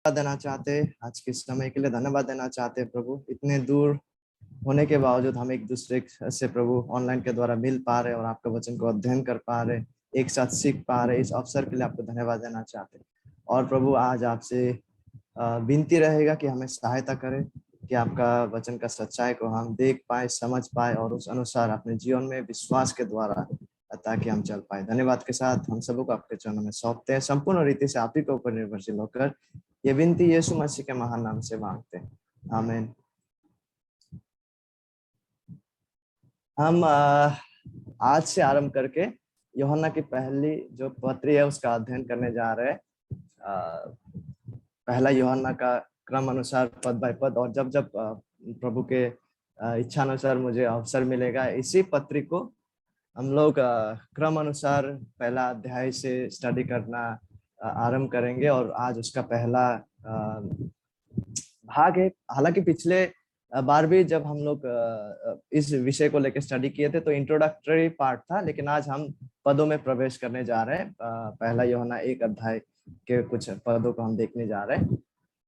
देना चाहते, आज के समय के लिए धन्यवाद देना चाहते प्रभु। इतने दूर होने के बावजूद हम एक दूसरे से प्रभु ऑनलाइन के द्वारा मिल पा रहे और आपका वचन को अध्ययन कर पा रहे, एक साथ सीख पा रहे। इस अवसर के लिए आपको धन्यवाद देना चाहते। और प्रभु आज आपसे विनती रहेगा कि हमें सहायता करें कि आपका वचन का सच्चाई को हम देख पाए, समझ पाए और उस अनुसार अपने जीवन में विश्वास के द्वारा ताकि हम चल पाए। धन्यवाद के साथ हम सबको आपके चरणों में सौंपते हैं। संपूर्ण रीति से आप ही के ऊपर निर्भरशील होकर ये विनती यीशु मसीह के महान नाम से मांगते हैं, आमीन। हम आज से आरंभ करके यूहन्ना की पहली जो पत्री है उसका अध्ययन करने जा रहे हैं। पहला यूहन्ना का क्रम अनुसार पद बाय पद, और जब जब प्रभु के इच्छा अनुसार मुझे अवसर मिलेगा इसी पत्री को हम लोग क्रम अनुसार पहला अध्याय से स्टडी करना आरंभ करेंगे। और आज उसका पहला भाग है। हालांकि पिछले बार भी जब हम लोग इस विषय को लेकर स्टडी किए थे तो इंट्रोडक्टरी पार्ट था, लेकिन आज हम पदों में प्रवेश करने जा रहे हैं। पहला यूहन्ना 1 अध्याय के कुछ पदों को हम देखने जा रहे हैं।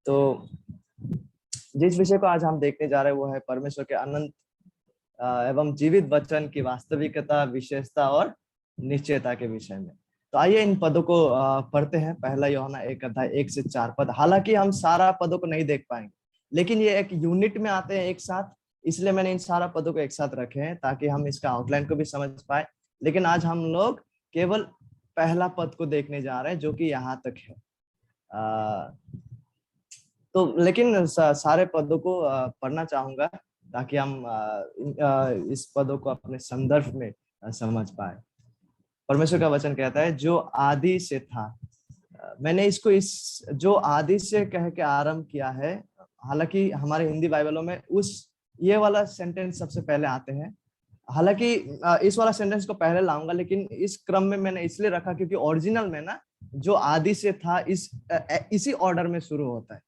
तो जिस विषय को आज हम देखने जा रहे हैं वो है परमेश्वर के अनंत एवं जीवित वचन की वास्तविकता, विशेषता और निश्चयता के विषय में। तो आइए इन पदों को पढ़ते हैं। पहला यूहन्ना 1 अध्याय 1 से 4 पद। हालांकि हम सारा पदों को नहीं देख पाएंगे, लेकिन ये एक यूनिट में आते हैं एक साथ, इसलिए मैंने इन सारा पदों को एक साथ रखे हैं ताकि हम इसका आउटलाइन को भी समझ पाए। लेकिन आज हम लोग केवल पहला पद को देखने जा रहे हैं जो कि यहाँ तक है। तो लेकिन सारे पदों को पढ़ना चाहूंगा ताकि हम इस पदों को अपने संदर्भ में समझ पाए। परमेश्वर का वचन कहता है जो आदि से था। मैंने इसको इस जो आदि से कह के आरंभ किया है। हालांकि हमारे हिंदी बाइबलों में ये वाला सेंटेंस सबसे पहले आते हैं। हालांकि इस वाला सेंटेंस को पहले लाऊंगा, लेकिन इस क्रम में मैंने इसलिए रखा क्योंकि ओरिजिनल में ना जो आदि से था इसी ऑर्डर में शुरू होता है।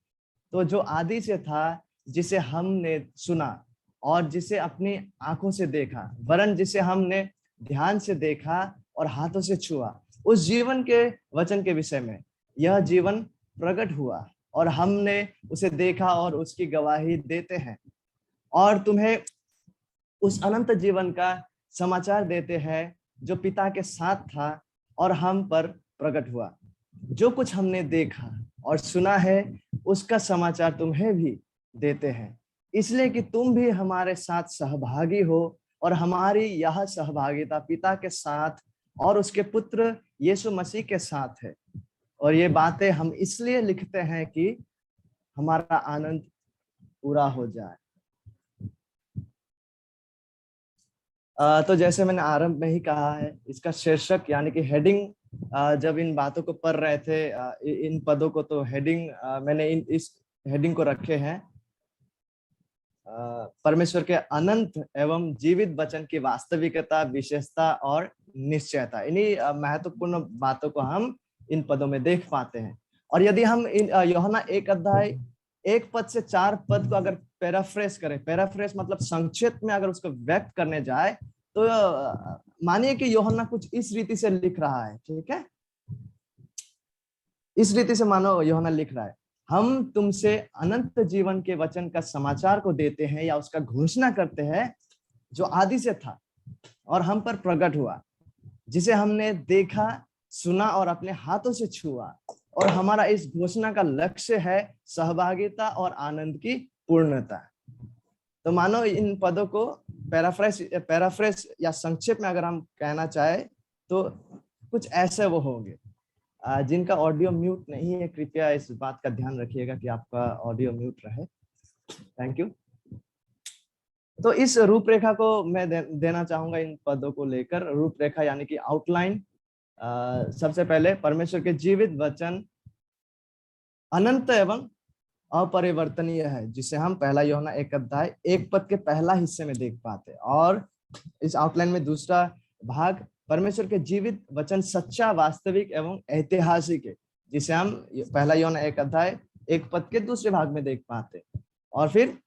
तो जो आदि से था, जिसे हमने सुना और जिसे अपनी आंखों से देखा, वरन जिसे हमने ध्यान से देखा और हाथों से छुआ, उस जीवन के वचन के विषय में। यह जीवन प्रकट हुआ और हमने उसे देखा और उसकी गवाही देते हैं और तुम्हें उस अनंत जीवन का समाचार देते हैं जो पिता के साथ था और हम पर प्रकट हुआ। जो कुछ हमने देखा और सुना है उसका समाचार तुम्हें भी देते हैं, इसलिए कि तुम भी हमारे साथ सहभागी हो। और हमारी यह सहभागिता पिता के साथ और उसके पुत्र यीशु मसीह के साथ है। और ये बातें हम इसलिए लिखते हैं कि हमारा आनंद पूरा हो जाए। तो जैसे मैंने आरंभ में ही कहा है, इसका शीर्षक यानी कि हेडिंग, जब इन बातों को पढ़ रहे थे इन पदों को, तो हेडिंग मैंने इस हेडिंग को रखे हैं परमेश्वर के अनंत एवं जीवित वचन की वास्तविकता, विशेषता और निश्चयता। इन्हीं महत्वपूर्ण बातों को हम इन पदों में देख पाते हैं। और यदि हम इन यूहन्ना 1 अध्याय 1 पद से 4 पद को अगर पैराफ्रेस करें, पैराफ्रेस मतलब संक्षेप में अगर उसको व्यक्त करने जाए, तो मानिए कि यूहन्ना कुछ इस रीति से लिख रहा है। ठीक है, इस रीति से मानो यूहन्ना लिख रहा है, हम तुमसे अनंत जीवन के वचन का समाचार को देते हैं या उसका घोषणा करते हैं जो आदि से था और हम पर प्रकट हुआ, जिसे हमने देखा, सुना और अपने हाथों से छुआ। और हमारा इस घोषणा का लक्ष्य है सहभागिता और आनंद की पूर्णता। तो मानो इन पदों को पैराफ्रेस या संक्षेप में अगर हम कहना चाहे तो कुछ ऐसे वो होंगे। जिनका ऑडियो म्यूट नहीं है, कृपया इस बात का ध्यान रखिएगा कि आपका ऑडियो म्यूट रहे। Thank you. तो इस रूपरेखा को मैं देना चाहूंगा इन पदों को लेकर। रूपरेखा यानी कि आउटलाइन। सबसे पहले परमेश्वर के जीवित वचन अनंत एवं अपरिवर्तनीय है, जिसे हम पहला यूहन्ना 1 अध्याय 1 पद के पहला हिस्से में देख पाते हैं। और इस आउटलाइन में दूसरा भाग परमेश्वर के जीवित वचन सच्चा, वास्तविक एवं ऐतिहासिक है, जिसे हम पहला यूहन्ना 1 अध्याय 1 पद के दूसरे भाग में देख पाते हैं। और फिर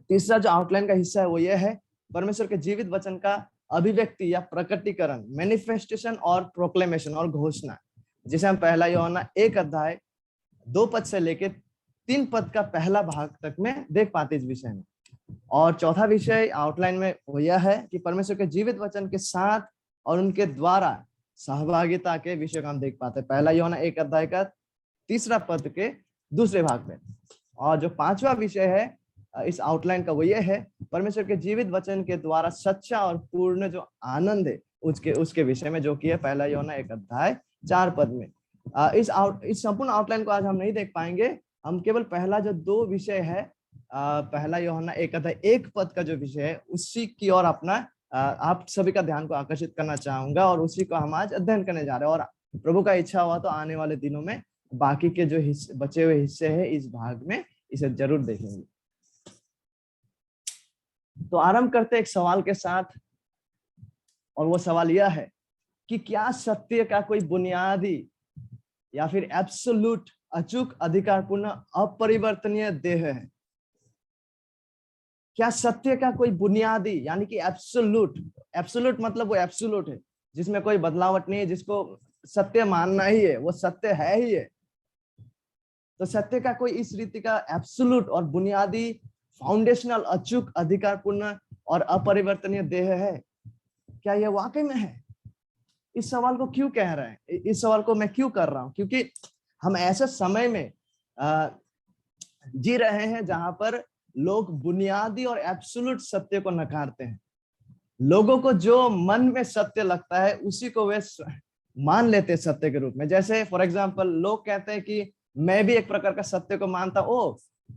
तीसरा जो आउटलाइन का हिस्सा है वो ये है परमेश्वर के जीवित वचन का अभिव्यक्ति या प्रकटीकरण, मैनिफेस्टेशन और प्रोक्लेमेशन और घोषणा, जिसे हम पहला यूहन्ना 1 अध्याय 2 पद से लेके 3 पद का पहला भाग तक में देख पाते इस विषय में। और चौथा विषय आउटलाइन में वो यह है कि परमेश्वर के जीवित वचन के साथ और उनके द्वारा सहभागिता के विषय को हम देख पाते हैं। पहला यूहन्ना 1 अध्याय का 3 पद के दूसरे भाग में। और जो 5वां विषय है इस आउटलाइन का वो ये है परमेश्वर के जीवित वचन के द्वारा सच्चा और पूर्ण जो आनंद है उसके विषय में, जो कि है पहला यूहन्ना 1 अध्याय 4 पद में। इस संपूर्ण आउटलाइन को आज हम नहीं देख पाएंगे। हम केवल पहला जो 2 विषय है पहला यूहन्ना 1 अध्याय 1 पद का जो विषय है उसी की ओर अपना आप सभी का ध्यान को आकर्षित करना चाहूंगा और उसी को हम आज अध्ययन करने जा रहे हैं। और प्रभु का इच्छा हुआ तो आने वाले दिनों में बाकी के जो बचे हुए हिस्से हैं इस भाग में इसे जरूर देखेंगे। तो आरंभ करते एक सवाल के साथ, और वो सवाल यह है कि क्या सत्य का कोई बुनियादी या फिर एब्सोल्यूट अचूक अधिकारपूर्ण अपरिवर्तनीय देह है? क्या सत्य का कोई बुनियादी यानी कि एब्सोल्यूट मतलब वो एब्सोल्यूट है जिसमें कोई बदलावट नहीं है, जिसको सत्य मानना ही है, वो सत्य है ही है। तो सत्य का कोई इस रीति का एब्सोल्यूट और बुनियादी फाउंडेशनल अचूक अधिकारपूर्ण और अपरिवर्तनीय देह है? क्या यह वाकई में है? इस सवाल को क्यों कह रहे हैं, इस सवाल को मैं क्यों कर रहा हूं? क्योंकि हम ऐसे समय में जी रहे हैं जहां पर लोग बुनियादी और एब्सोल्यूट सत्य को नकारते हैं। लोगों को जो मन में सत्य लगता है उसी को वे मान लेते हैं सत्य के रूप में। जैसे फॉर एग्जांपल लोग कहते हैं कि मैं भी एक प्रकार का सत्य को मानता हूं,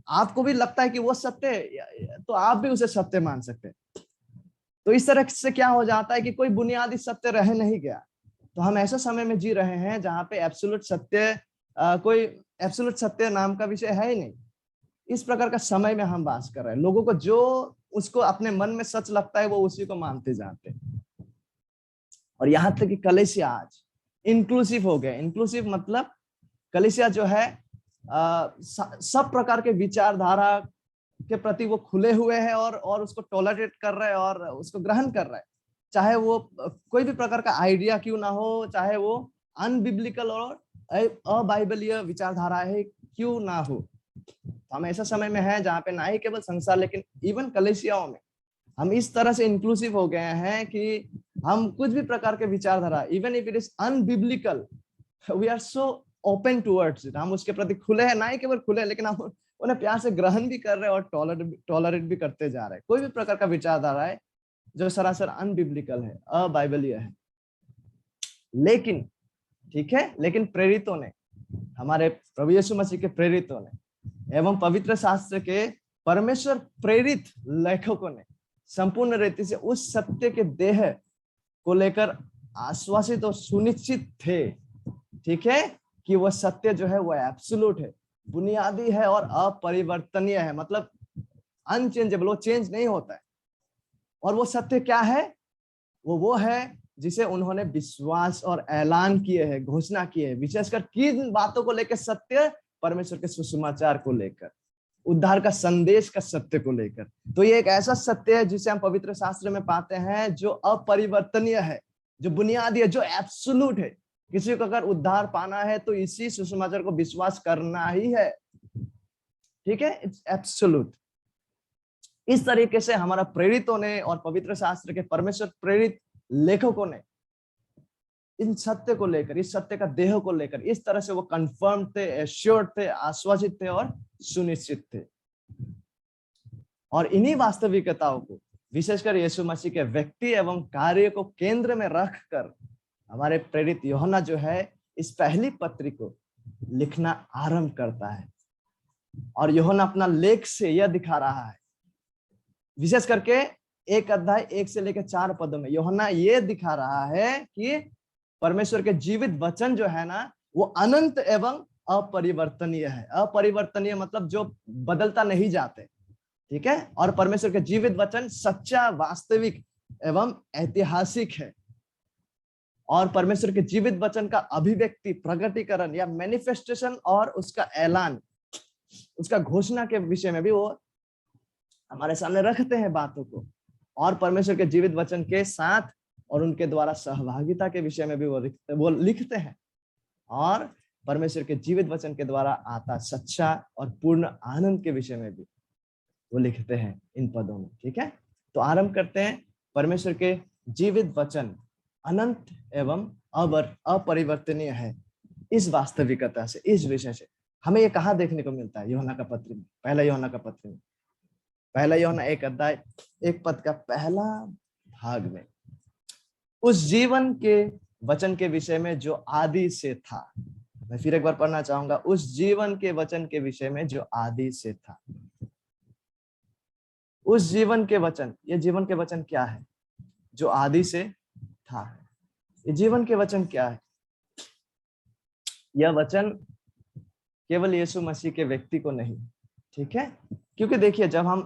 आपको भी लगता है कि वो सत्य है तो आप भी उसे सत्य मान सकते हैं। तो इस तरह से क्या हो जाता है कि कोई बुनियादी सत्य रह नहीं गया। तो हम ऐसे समय में जी रहे हैं जहां पे एब्सोल्यूट सत्य कोई एब्सोल्यूट सत्य नाम का विषय है ही नहीं। इस प्रकार का समय में हम बात कर रहे हैं। लोगों को जो उसको अपने मन में सच लगता है वो उसी को मानते जाते हैं। और यहाँ तक कि कलीसिया आज इंक्लूसिव हो गया। इंक्लूसिव मतलब कलीसिया जो है सब प्रकार के विचारधारा के प्रति वो खुले हुए हैं और उसको टॉलरेट कर रहे हैं और उसको ग्रहण कर रहे हैं, चाहे वो कोई भी प्रकार का आइडिया क्यों ना हो, चाहे वो अनबिब्लिकल और अबाइबलीय विचारधारा है क्यों ना हो। हम ऐसा समय में है जहाँ पे ना ही केवल संसार लेकिन इवन कलीसियाओं में हम इस तरह से इंक्लूसिव हो गए हैं कि हम कुछ भी प्रकार के विचारधारा, even if it is unbiblical, we are so open towards it. हम उसके प्रति खुले हैं, ना ही केवल खुले हैं लेकिन हम उन्हें प्यार से ग्रहण भी कर रहे हैं और टॉलरेट भी करते जा रहे हैं। कोई भी प्रकार का विचारधारा है जो सरासर अनबिब्लिकल है, अबाइबलीय है। लेकिन ठीक है, लेकिन प्रेरितों ने, हमारे प्रभु यीशु मसीह के प्रेरितों ने एवं पवित्र शास्त्र के परमेश्वर प्रेरित लेखकों ने संपूर्ण रीति से उस सत्य के देह को लेकर आश्वासित और सुनिश्चित थे, ठीक है, कि वह सत्य जो है वह एब्सोल्यूट है, बुनियादी है और अपरिवर्तनीय है, मतलब अनचेंजेबल, वो चेंज नहीं होता है। और वो सत्य क्या है? वो है जिसे उन्होंने विश्वास और ऐलान किए हैं, घोषणा किए हैं। विशेषकर किन बातों को लेकर? सत्य, परमेश्वर के सुसमाचार को लेकर, उद्धार का संदेश का सत्य को लेकर। तो ये एक ऐसा सत्य है जिसे हम पवित्र शास्त्र में पाते हैं जो अपरिवर्तनीय है, जो बुनियादी है, जो एब्सोल्यूट है। किसी को अगर उद्धार पाना है तो इसी सुसमाचार को विश्वास करना ही है, ठीक है, इट्स एब्सोल्यूट। इस तरीके से हमारा प्रेरितों ने और पवित्र शास्त्र के परमेश्वर प्रेरित लेखकों ने इन सत्य को लेकर, इस सत्य का देह को लेकर इस तरह से वो कंफर्म थे, एश्योर्ड थे, आश्वासित थे और सुनिश्चित थे। और इन्हीं वास्तविकताओं को विशेषकर यीशु मसीह के व्यक्ति एवं कार्य को केंद्र में रखकर हमारे प्रेरित यूहन्ना जो है इस पहली पत्री को लिखना आरंभ करता है। और यूहन्ना अपना लेख से यह दिखा रहा है, विशेष करके 1 अध्याय 1 से लेकर 4 पदों में यूहन्ना ये दिखा रहा है कि परमेश्वर के जीवित वचन जो है ना वो अनंत एवं अपरिवर्तनीय है। अपरिवर्तनीय मतलब जो बदलता नहीं जाते, ठीक है। और परमेश्वर के जीवित वचन सच्चा, वास्तविक एवं ऐतिहासिक है। और परमेश्वर के जीवित वचन का अभिव्यक्ति, प्रकटीकरण या मैनिफेस्टेशन और उसका ऐलान, उसका घोषणा के विषय में भी वो हमारे सामने रखते हैं बातों को। और परमेश्वर के जीवित वचन के साथ और उनके द्वारा सहभागिता के विषय में भी वो लिखते हैं। और परमेश्वर के जीवित वचन के द्वारा आता सच्चा और पूर्ण आनंद के विषय में भी वो लिखते हैं इन पदों में। ठीक है, तो आरंभ करते हैं। परमेश्वर के जीवित वचन अनंत एवं अपरिवर्तनीय है। इस वास्तविकता से, इस विषय से हमें ये कहाँ देखने को मिलता है? यूहन्ना का पत्र में, पहला यूहन्ना का पत्र में, पहला यूहन्ना 1 अध्याय 1 पद का पहला भाग में, उस जीवन के वचन के विषय में जो आदि से था। मैं फिर एक बार पढ़ना चाहूंगा, उस जीवन के वचन के विषय में जो आदि से था। उस जीवन के वचन, ये जीवन के वचन क्या है? जो आदि से था। ये जीवन के वचन क्या है? यह वचन केवल यीशु मसीह के व्यक्ति को नहीं, ठीक है, क्योंकि देखिए जब हम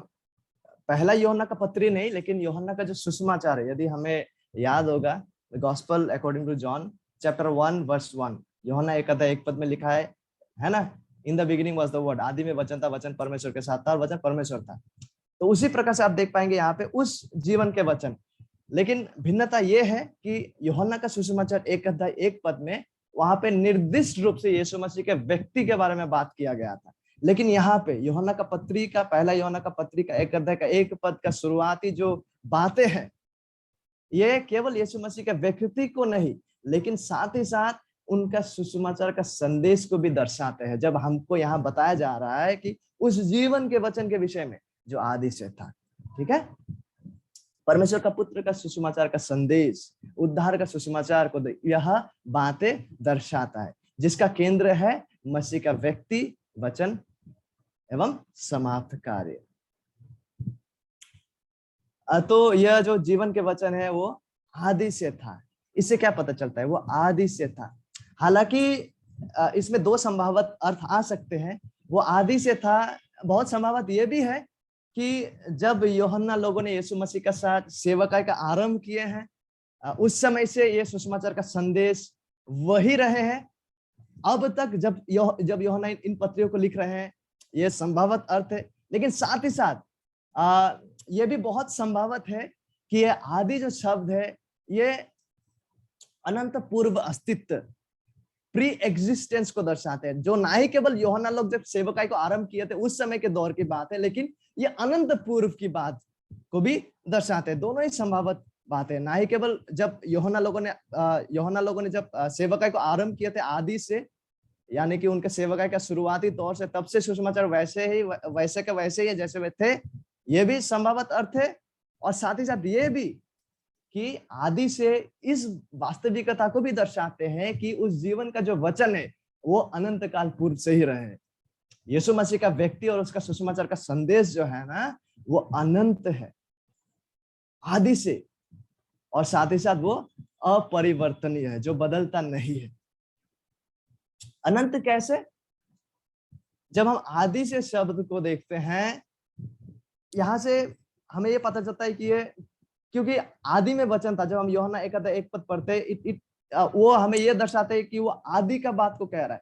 पहला यूहन्ना का पत्री नहीं, लेकिन यूहन्ना का जो सुसमाचार है, यदि हमें याद होगा, gospel according to John chapter 1 verse 1, यूहन्ना 1 अध्याय 1 पद में लिखा है ना, in the beginning was the word, आदि में वचन था, वचन परमेश्वर के साथ था और वचन परमेश्वर था। तो उसी प्रकार से आप देख पाएंगे यहाँ पे उस जीवन के वचन। लेकिन भिन्नता यह है कि यूहन्ना का सुसमाचार 1 अध्याय 1 पद में वहां पे निर्दिष्ट रूप से यीशु मसीह के व्यक्ति के बारे में बात किया गया था। लेकिन यहाँ पे यूहन्ना का पत्री का, पहला यूहन्ना का पत्री का 1 अध्याय का 1 पद का शुरुआती जो बातें हैं, ये केवल यीशु मसीह के व्यक्ति को नहीं, लेकिन साथ ही साथ उनका सुसमाचार का संदेश को भी दर्शाते हैं। जब हमको यहाँ बताया जा रहा है कि उस जीवन के वचन के विषय में जो आदि से था, ठीक है, परमेश्वर का पुत्र का सुसमाचार का संदेश, उद्धार का सुसमाचार को यह बातें दर्शाता है, जिसका केंद्र है मसीह का व्यक्ति, वचन एवं समाप्त कार्य। तो यह जो जीवन के वचन है वो आदि से था। इससे क्या पता चलता है? वो आदि से था। हालांकि इसमें दो संभावित अर्थ आ सकते हैं। वो आदि से था, बहुत संभावित ये भी है कि जब यूहन्ना लोगों ने यीशु मसीह के साथ सेवकाई का आरंभ किए हैं, उस समय से ये सुसमाचार का संदेश वही रहे हैं अब तक। जब यूहन्ना इन पत्रियों को लिख रहे हैं, ये संभावित अर्थ है। लेकिन साथ ही साथ ये भी बहुत संभावित है कि ये आदि जो शब्द है, ये अनंत पूर्व अस्तित्व, प्री एग्जिस्टेंस को दर्शाते हैं, जो ना ही केवल यूहन्ना लोग जब सेवकाई को आरंभ किए थे उस समय के दौर की बात है, लेकिन ये अनंत पूर्व की बात को भी दर्शाते हैं। दोनों ही संभावित बात है। ना ही केवल जब यूहन्ना लोगों ने जब सेवकाई को आरंभ किए थे आदि से, यानी कि उनके सेवकाई का शुरुआती तौर से, तब से सुसमाचार वैसे के वैसे ही जैसे वे थे, ये भी संभावित अर्थ है। और साथ ही साथ ये भी कि आदि से इस वास्तविकता को भी दर्शाते हैं कि उस जीवन का जो वचन है वो अनंत काल पूर्व से ही रहे। यीशु मसीह का व्यक्ति और उसका सुसमाचार का संदेश जो है ना, वो अनंत है, आदि से, और साथ ही साथ वो अपरिवर्तनीय है, जो बदलता नहीं है। अनंत कैसे? जब हम आदि से शब्द को देखते हैं, यहां से हमें ये पता चलता है कि ये, क्योंकि आदि में वचन था। जब हम यूहन्ना 1 अध्याय 1 पद पढ़ते, वो हमें ये दर्शाते है कि वो आदि का बात को कह रहा है,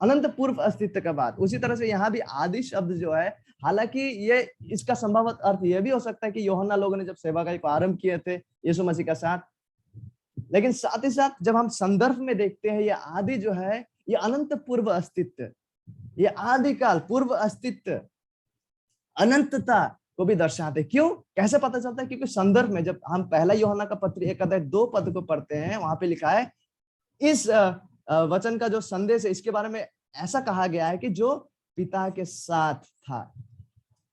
अनंत पूर्व अस्तित्व का बात। उसी तरह से यहाँ भी आदि शब्द जो है, हालांकि ये, इसका संभावित अर्थ ये भी हो सकता है कि यूहन्ना लोगों ने जब सेवाकाई को आरंभ किए थे यीशु मसीह का साथ, लेकिन साथ ही साथ जब हम संदर्भ में देखते हैं, ये आदि जो है, ये अनंत पूर्व अस्तित्व, ये आदिकाल पूर्व अस्तित्व, अनंतता को भी दर्शाते। क्यों, कैसे पता चलता है? क्योंकि संदर्भ में जब हम पहला यूहन्ना का पत्र 1 अध्याय 2 पद को पढ़ते हैं, वहां पे लिखा है, इस वचन का जो संदेश है, इसके बारे में ऐसा कहा गया है कि जो पिता के साथ था।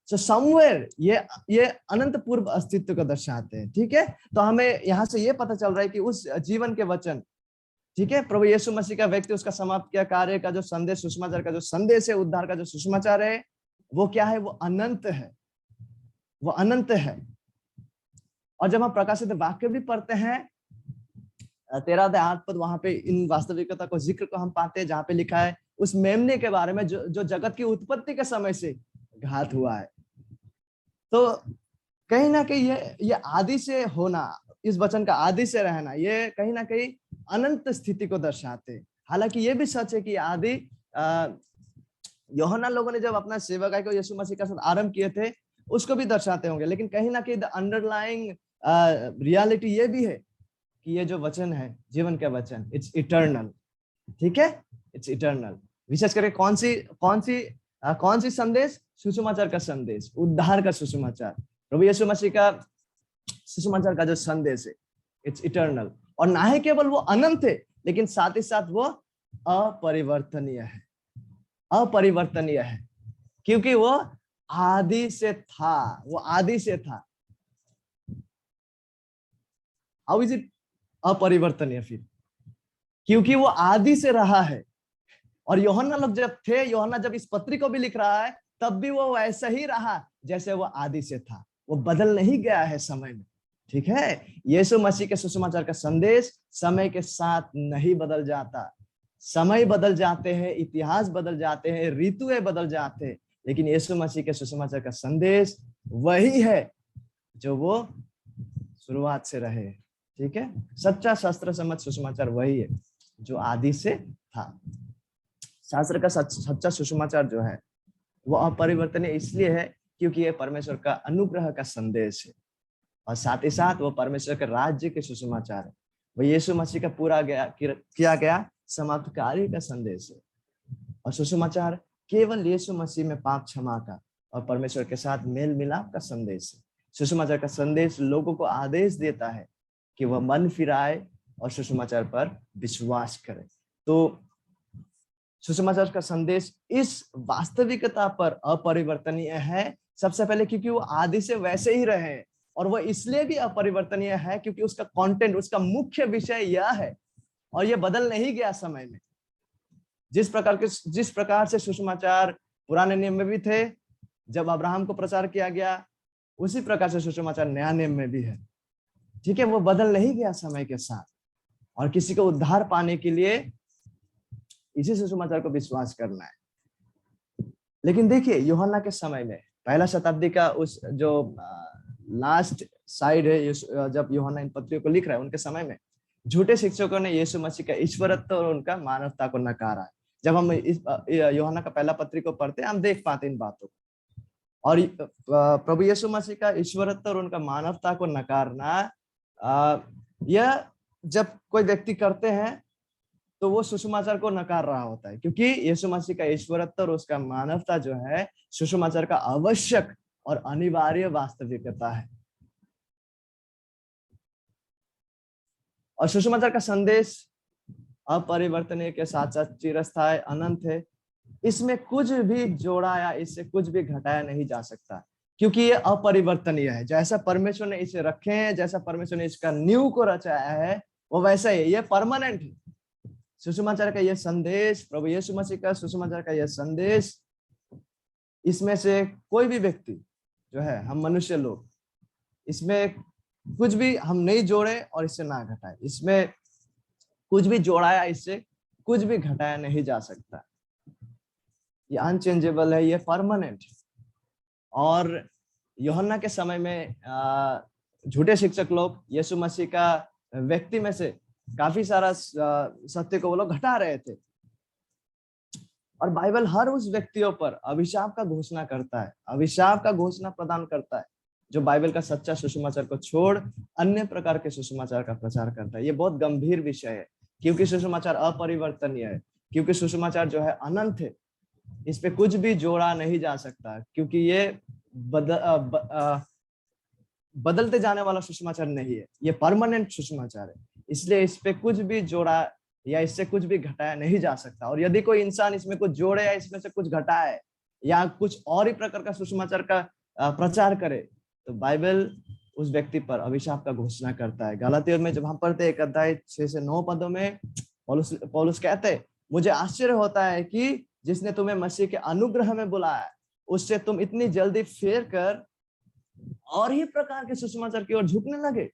सो समवेयर ये अनंत पूर्व अस्तित्व को दर्शाते हैं। ठीक है, तो हमें यहाँ से ये पता चल रहा है कि उस जीवन के वचन, ठीक है, प्रभु यीशु मसीह का व्यक्ति, उसका समाप्त किया कार्य का जो संदेश, सुसमाचार का जो संदेश है, उद्धार का जो सुसमाचार है, वो क्या है? वो अनंत है, वो अनंत है। और जब हम प्रकाशित वाक्य भी पढ़ते हैं 13 अध्याय 8 पद, वहां पे इन वास्तविकता को जिक्र को हम पाते हैं, जहां पे लिखा है उस मेमने के बारे में जो जगत की उत्पत्ति के समय से घात हुआ है। तो कहीं ना कहीं ये आदि से होना, इस वचन का आदि से रहना, ये कहीं ना कहीं अनंत स्थिति को दर्शाते। हालांकि ये भी सच है कि आदि यूहन्ना लोगों ने जब अपना सेवकाई को यीशु मसीह के साथ आरंभ किए थे, उसको भी दर्शाते होंगे, लेकिन कहीं ना कहीं द अंडरलाइंग रियलिटी ये भी है कि ये जो वचन है, जीवन का वचन, इट्स इटर्नल। ठीक है, इट्स इटर्नल। विशेष करके कौन सी संदेश? सुसमाचार का संदेश, उद्धार का सुसमाचार, प्रभु यीशु मसीह का सुसमाचार का जो संदेश है, इट्स इटर्नल। और ना ही केवल वो अनंत है, लेकिन साथ ही साथ वो अपरिवर्तनीय है। अपरिवर्तनीय है क्योंकि वो आदि से था, वो आदि से था। हाउ इज इट अपरिवर्तनीय? फिर क्योंकि वो आदि से रहा है। और यूहन्ना लोग जब थे, यूहन्ना जब इस पत्री को भी लिख रहा है, तब भी वो वैसा ही रहा जैसे वो आदि से था। वो बदल नहीं गया है समय में। ठीक है, यीशु मसीह के सुसमाचार का संदेश समय के साथ नहीं बदल जाता। समय बदल जाते हैं, इतिहास बदल जाते हैं, ऋतुएं बदल जाते हैं, लेकिन यीशु मसीह के सुसमाचार का संदेश वही है जो वो शुरुआत से रहे। ठीक है, सच्चा शास्त्र सम्मत सुसमाचार वही है जो आदि से था। शास्त्र का सच्चा सुसमाचार जो है वो अपरिवर्तनीय इसलिए है क्योंकि ये परमेश्वर का अनुग्रह का संदेश है, और साथ ही साथ वो परमेश्वर के राज्य के सुसमाचार है। वो यीशु मसीह का पूरा किया गया समाप्तकारी का संदेश है। और सुसमाचार केवल यीशु मसीह में पाप क्षमा का और परमेश्वर के साथ मेल मिलाप का संदेश है। सुसमाचार का संदेश लोगों को आदेश देता है कि वह मन फिराए और सुसमाचार पर विश्वास करे। तो सुसमाचार का संदेश इस वास्तविकता पर अपरिवर्तनीय है, सबसे पहले क्योंकि वो आदि से वैसे ही रहे हैं, और वो इसलिए भी अपरिवर्तनीय है क्योंकि उसका कंटेंट, उसका मुख्य विषय यह है, और ये बदल नहीं गया समय में। जिस प्रकार से सुसमाचार पुराने नियम में भी थे जब अब्राहम को प्रचार किया गया, उसी प्रकार से सुसमाचार नया नियम में भी है। ठीक है, वो बदल नहीं गया समय के साथ, और किसी को उद्धार पाने के लिए इसी सुसमाचार को विश्वास करना है। लेकिन देखिए, यूहन्ना के समय में, पहला शताब्दी का उस जो लास्ट साइड है, जब यूहन्ना इन पत्रियों को लिख रहा है, उनके समय में झूठे शिक्षकों ने यीशु मसीह का ईश्वरत्व और उनका मानवता को नकारा है। जब हम इस यूहन्ना का पहला पत्री को पढ़ते हैं, हम देख पाते इन बातों को। और प्रभु यीशु मसीह का ईश्वरत्व और उनका मानवता को नकारना, यह जब कोई व्यक्ति करते हैं तो वो सुसमाचार को नकार रहा होता है, क्योंकि यीशु मसीह का ईश्वरत्व और उसका मानवता जो है सुसमाचार का आवश्यक और अनिवार्य वास्तविकता है। और सुसमाचार का संदेश अपरिवर्तनीय के साथ साथ चिरस्थायी, अनंत है। इसमें कुछ भी जोड़ा या इससे कुछ भी घटाया नहीं जा सकता, क्योंकि ये अपरिवर्तनीय है। जैसा परमेश्वर ने इसे रखे हैं, जैसा परमेश्वर ने इसका नींव को रचाया है, वो वैसा ही, ये परमानेंट है। सुसमाचार का यह संदेश, प्रभु यीशु मसीह का सुसमाचार का यह संदेश, इसमें से कोई भी व्यक्ति जो है, हम मनुष्य लोग, इसमें कुछ भी हम नहीं जोड़े और इससे ना घटाए। इसमें कुछ भी जोड़ाया, इससे कुछ भी घटाया नहीं जा सकता। ये अनचेंजेबल है, ये परमानेंट है। और यूहन्ना के समय में झूठे शिक्षक लोग यीशु मसीह का व्यक्ति में से काफी सारा सत्य को वो लोग घटा रहे थे, और बाइबल हर उस व्यक्तियों पर अभिशाप का घोषणा करता है, अभिशाप का घोषणा प्रदान करता है जो बाइबल का सच्चा सुसमाचार को छोड़ अन्य प्रकार के सुसमाचार का प्रचार करता है। ये बहुत गंभीर विषय है, क्योंकि सुसमाचार अपरिवर्तनीय है, क्योंकि सुसमाचार जो है अनंत है, इस पे कुछ भी जोड़ा नहीं जा सकता, क्योंकि ये बदलते जाने वाला सुसमाचार नहीं है, ये परमानेंट सुसमाचार है। इसलिए इस पे कुछ भी जोड़ा या इससे कुछ भी घटाया नहीं जा सकता। और यदि कोई इंसान इसमें कुछ जोड़े या इसमें से कुछ घटाए या कुछ और ही प्रकार का सुसमाचार का प्रचार करे, तो बाइबल उस व्यक्ति पर अभिशाप का घोषणा करता है। गलातियों में जब हम पढ़ते 1 अध्याय 6 से 9 पदों में पौलुस कहते हैं, मुझे आश्चर्य होता है कि जिसने तुम्हें मसीह के अनुग्रह में बुलाया, उससे तुम इतनी जल्दी फेर कर और ही प्रकार के सुसमाचार की ओर झुकने लगे,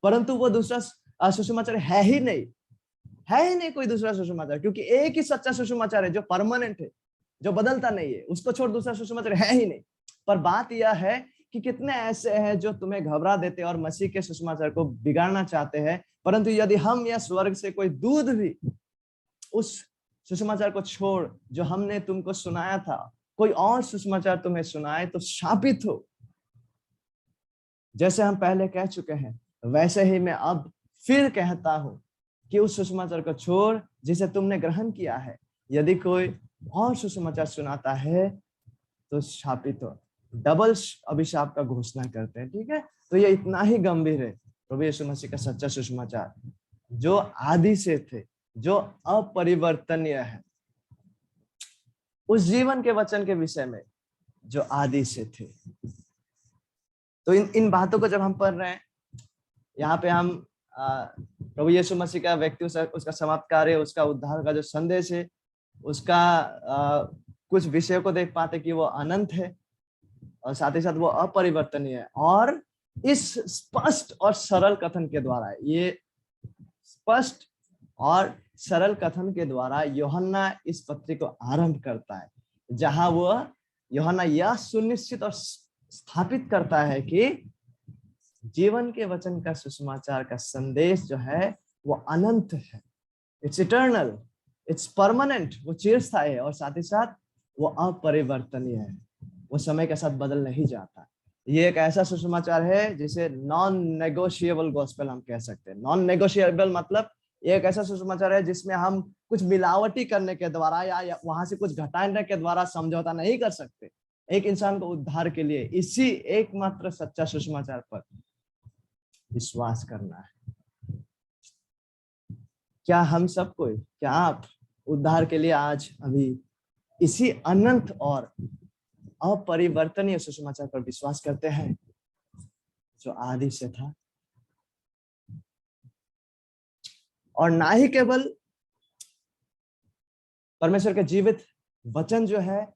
परंतु वो दूसरा सुसमाचार है ही नहीं कोई दूसरा सुसमाचार, क्योंकि एक ही सच्चा सुसमाचार है जो परमानेंट है, जो बदलता नहीं है। उसको छोड़ दूसरा सुसमाचार है ही नहीं। पर बात यह है कि कितने ऐसे हैं जो तुम्हें घबरा देते और मसीह के सुसमाचार को बिगाड़ना चाहते हैं, परंतु यदि हम या स्वर्ग से कोई दूत भी उस सुसमाचार को छोड़ जो हमने तुमको सुनाया था, कोई और सुसमाचार तुम्हें सुनाए, तो शापित हो। जैसे हम पहले कह चुके हैं, वैसे ही मैं अब फिर कहता हूं कि उस सुसमाचार को छोड़ जिसे तुमने ग्रहण किया है यदि कोई और सुसमाचार सुनाता है तो शापित हो, डबल अभिशाप का घोषणा करते हैं। ठीक है, तो ये इतना ही गंभीर है। प्रभु यीशु मसीह का सच्चा सुसमाचार जो आदि से थे, जो अपरिवर्तनीय है, उस जीवन के वचन के विषय में जो आदि से थे। तो इन बातों को जब हम पढ़ रहे हैं, यहाँ पे हम प्रभु यीशु मसीह का व्यक्ति, उसका समाप्त कार्य, उसका उद्धार का जो संदेश है, उसका कुछ विषयों को देख पाते कि वो अनंत है और साथ ही साथ वो अपरिवर्तनीय है। और इस स्पष्ट और सरल कथन के द्वारा, ये स्पष्ट और सरल कथन के द्वारा यूहन्ना इस पत्री को आरंभ करता है, जहां वो यूहन्ना यह सुनिश्चित और स्थापित करता है कि जीवन के वचन का सुसमाचार का संदेश जो है वो अनंत है, इट्स इटर्नल, इट्स परमानेंट, वो चिरस्थायी है और साथ ही साथ वो अपरिवर्तनीय है, वो समय के साथ बदल नहीं जाता। ये एक ऐसा सुसमाचार है जिसे नॉन नेगोशिएबल गॉस्पेल हम कह सकते हैं। नॉन नेगोशिएबल मतलब ये एक ऐसा सुसमाचार है जिसमें हम कुछ मिलावटी करने के द्वारा या वहां से कुछ घटाने के द्वारा समझौता नहीं कर सकते। एक इंसान को उद्धार के लिए इसी एकमात्र सच्चा सुसमाचार पर विश्वास करना है। क्या हम सबको, क्या आप उद्धार के लिए आज अभी इसी अनंत और अपरिवर्तनीय सुसमाचार पर विश्वास करते हैं जो आदि से था? और ना ही केवल परमेश्वर के जीवित वचन जो है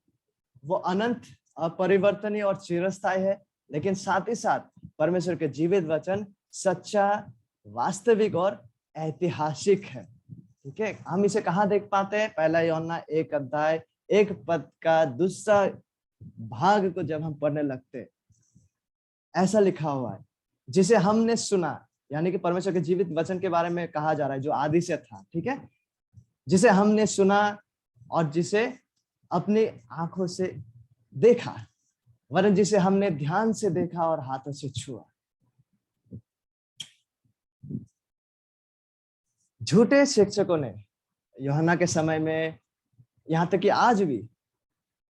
वो अनंत, अपरिवर्तनीय और चिरस्थायी है, लेकिन साथ ही साथ परमेश्वर के जीवित वचन सच्चा, वास्तविक और ऐतिहासिक है। ठीक है, हम इसे कहाँ देख पाते हैं? पहला यूहन्ना 1 अध्याय 1 पद का दूसरा भाग को जब हम पढ़ने लगते हैं, ऐसा लिखा हुआ है, जिसे हमने सुना, यानी कि परमेश्वर के जीवित वचन के बारे में कहा जा रहा है जो आदि से था। ठीक है, जिसे हमने सुना और जिसे अपनी आंखों से देखा, वरन जिसे हमने ध्यान से देखा और हाथों से छुआ। झूठे शिक्षकों ने यूहन्ना के समय में, यहाँ तक कि आज भी,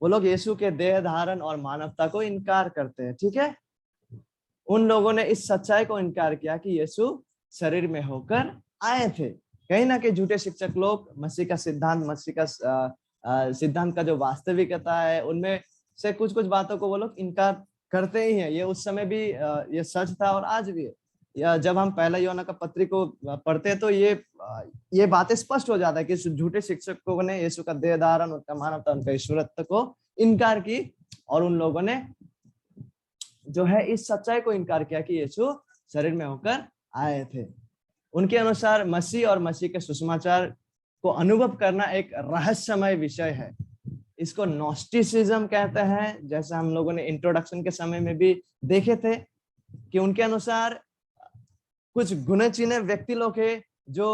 वो लोग यीशु के देह धारण और मानवता को इनकार करते हैं। ठीक है, उन लोगों ने इस सच्चाई को इनकार किया कि यीशु शरीर में होकर आए थे। कहीं ना कहीं झूठे शिक्षक लोग मसीह का सिद्धांत, मसीह का सिद्धांत का जो वास्तविकता है, उनमें से कुछ कुछ बातों को वो लोग इनकार करते ही हैं। ये उस समय भी ये सच था और आज भी है। या जब हम पहला यूहन्ना का पत्री को पढ़ते हैं तो ये बातें स्पष्ट हो जाता है कि झूठे शिक्षकों ने यीशु का देह धारण, उनका मानवता, उनका ईश्वरत्व को इनकार की और उन लोगों ने जो है इस सच्चाई को इनकार किया कि यीशु शरीर में होकर आए थे। उनके अनुसार मसीह और मसीह के सुसमाचार को अनुभव करना एक रहस्यमय विषय है। इसको नोस्टिसिज्म कहते हैं, जैसा हम लोगों ने इंट्रोडक्शन के समय में भी देखे थे कि उनके अनुसार कुछ गुने चुने व्यक्ति लोग हैं जो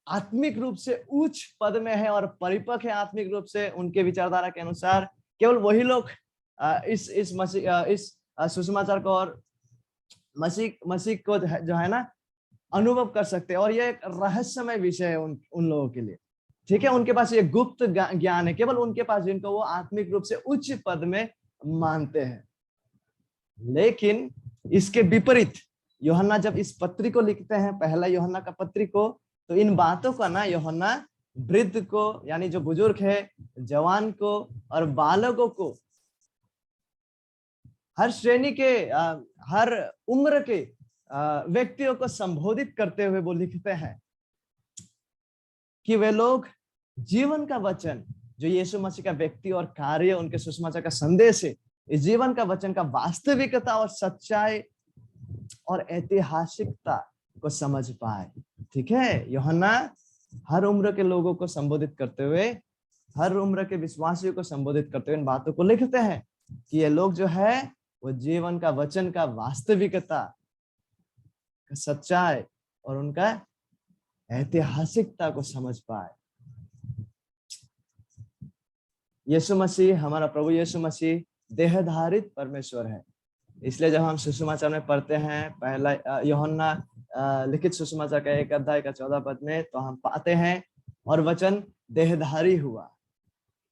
आत्मिक रूप से उच्च पद में है और परिपक्व है आत्मिक रूप से। उनके विचारधारा के अनुसार केवल वही लोग इस सुसमाचार को और मसीह को जो है ना अनुभव कर सकते हैं, और यह एक रहस्यमय विषय है उन लोगों के लिए। ठीक है, उनके पास ये गुप्त ज्ञान है, केवल उनके पास, जिनको वो आत्मिक रूप से उच्च पद में मानते हैं। लेकिन इसके विपरीत यूहन्ना जब इस पत्री को लिखते हैं, पहला यूहन्ना का पत्री को, तो इन बातों का ना यूहन्ना वृद्ध को, यानी जो बुजुर्ग है, जवान को और बालकों को, हर श्रेणी के, हर उम्र के व्यक्तियों को संबोधित करते हुए वो लिखते हैं कि वे लोग जीवन का वचन, जो यीशु मसीह का व्यक्ति और कार्य, उनके सुसमाचार का संदेश है, इस जीवन का वचन का वास्तविकता और सच्चाई और ऐतिहासिकता को समझ पाए। ठीक है, यूहन्ना हर उम्र के लोगों को संबोधित करते हुए, हर उम्र के विश्वासियों को संबोधित करते हुए इन बातों को लिखते हैं कि ये लोग जो है वो जीवन का वचन का वास्तविकता, सच्चाई और उनका ऐतिहासिकता को समझ पाए। यीशु मसीह, हमारा प्रभु यीशु मसीह देहधारित परमेश्वर है। इसलिए जब हम सुसमाचार में पढ़ते हैं, पहला यूहन्ना लिखित सुसमाचार का 1 अध्याय का 14 पद में, तो हम पाते हैं और वचन देहधारी हुआ।